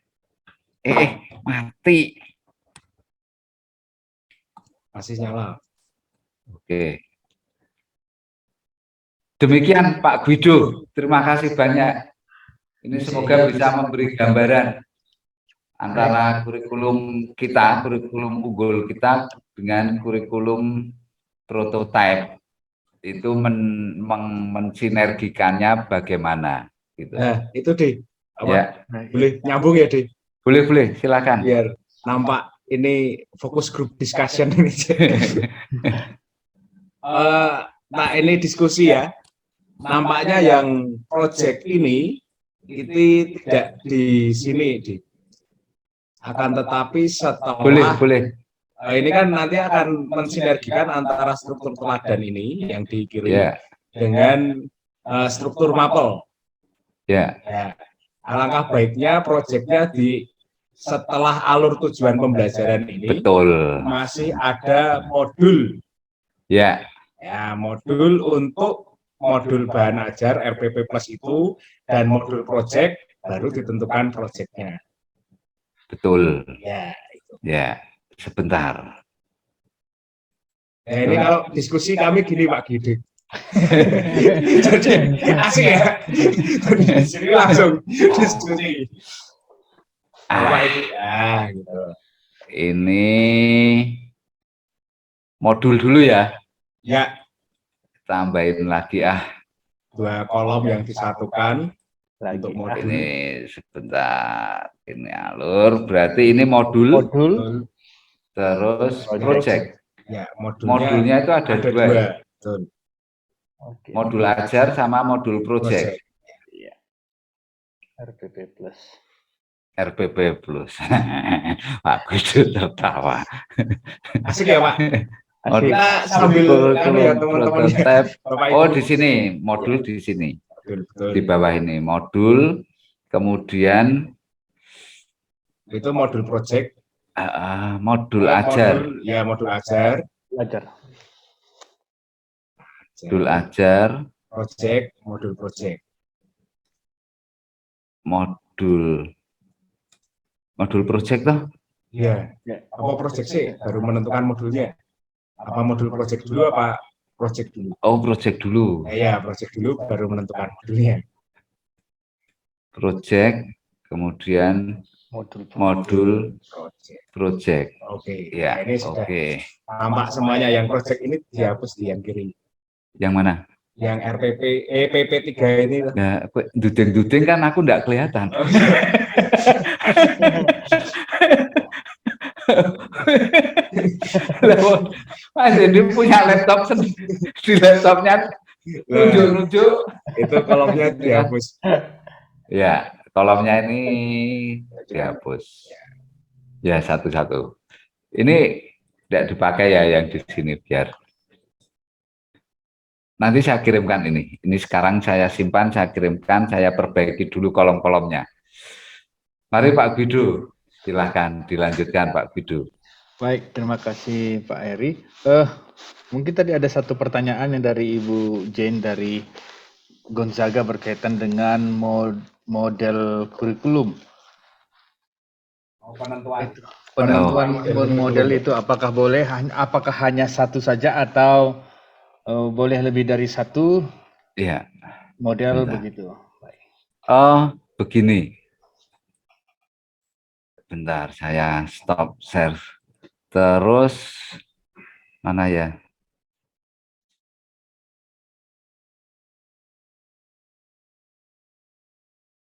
mati. Masih nyala. Oke. Demikian Pak Guido, terima kasih banyak. Ini semoga bisa memberi gambaran antara kurikulum kita, kurikulum unggul kita dengan kurikulum prototipe. Itu mensinergikannya bagaimana. Gitu. Nah, itu deh. Ya. Boleh nyambung ya, deh? Boleh, silakan. Biar nampak ini fokus grup discussion ini. Nah, ini diskusi ya. Nampaknya yang project ini itu tidak di sini, akan tetapi setelah boleh. Ini kan nanti akan mensinergikan antara struktur teladan ini yang dikirim dengan struktur mapel. Ya. Alangkah baiknya proyeknya setelah alur tujuan pembelajaran ini, betul, masih ada modul. Ya, modul untuk modul bahan ajar RPP Plus itu dan modul proyek baru ditentukan proyeknya. Betul. Ya, sebentar. Nah, ini kalau diskusi kami gini Pak Gide. Jadi asik ya. Jadi langsung diskusi. Gitu. Ini modul dulu ya. Ya. Tambahin lagi 2 kolom yang disatukan untuk modul. Ini sebentar. Ini alur. Berarti ini modul. Terus project. Ya, modulnya itu ada 2. Betul. Modul ajar sama modul project. RPP Plus. RPP Plus. Pak Guido tertawa. Asik ya, Pak. Kita sambil ya teman-teman. Oh, di sini, modul di sini. betul. Di bawah ini modul, kemudian Itu modul project. modul ajar, Modul ajar, Belajar. modul ajar, project, modul project. modul project toh? Iya. Apa project sih? Baru menentukan modulnya. Apa modul project dulu apa project dulu? Oh, project dulu. Iya, project dulu baru menentukan modulnya. Project, kemudian modul project. Oke. Ya, Nah, ini sudah oke. tampak semuanya. Yang project ini dihapus di yang kiri. Yang mana? Yang PP3 ini. Ya, duding-duding kan aku enggak kelihatan. Mas Dendi punya laptop di laptopnya nunjuk-nunjuk. Itu kolomnya dihapus. Ya, kolomnya ini dihapus. Ya, satu-satu. Ini tidak dipakai ya yang di sini biar. Nanti saya kirimkan ini. Ini sekarang saya simpan, saya kirimkan, saya perbaiki dulu kolom-kolomnya. Mari Pak Guido, silahkan dilanjutkan Pak Guido. Baik, terima kasih Pak Heri. Mungkin tadi ada satu pertanyaan yang dari Ibu Jane dari Gonzaga berkaitan dengan model kurikulum. Penentuan model itu apakah boleh, apakah hanya satu saja atau boleh lebih dari satu Iya. model Bentar. begitu? Baik. Oh, begini. Bentar, saya stop share. Terus mana ya?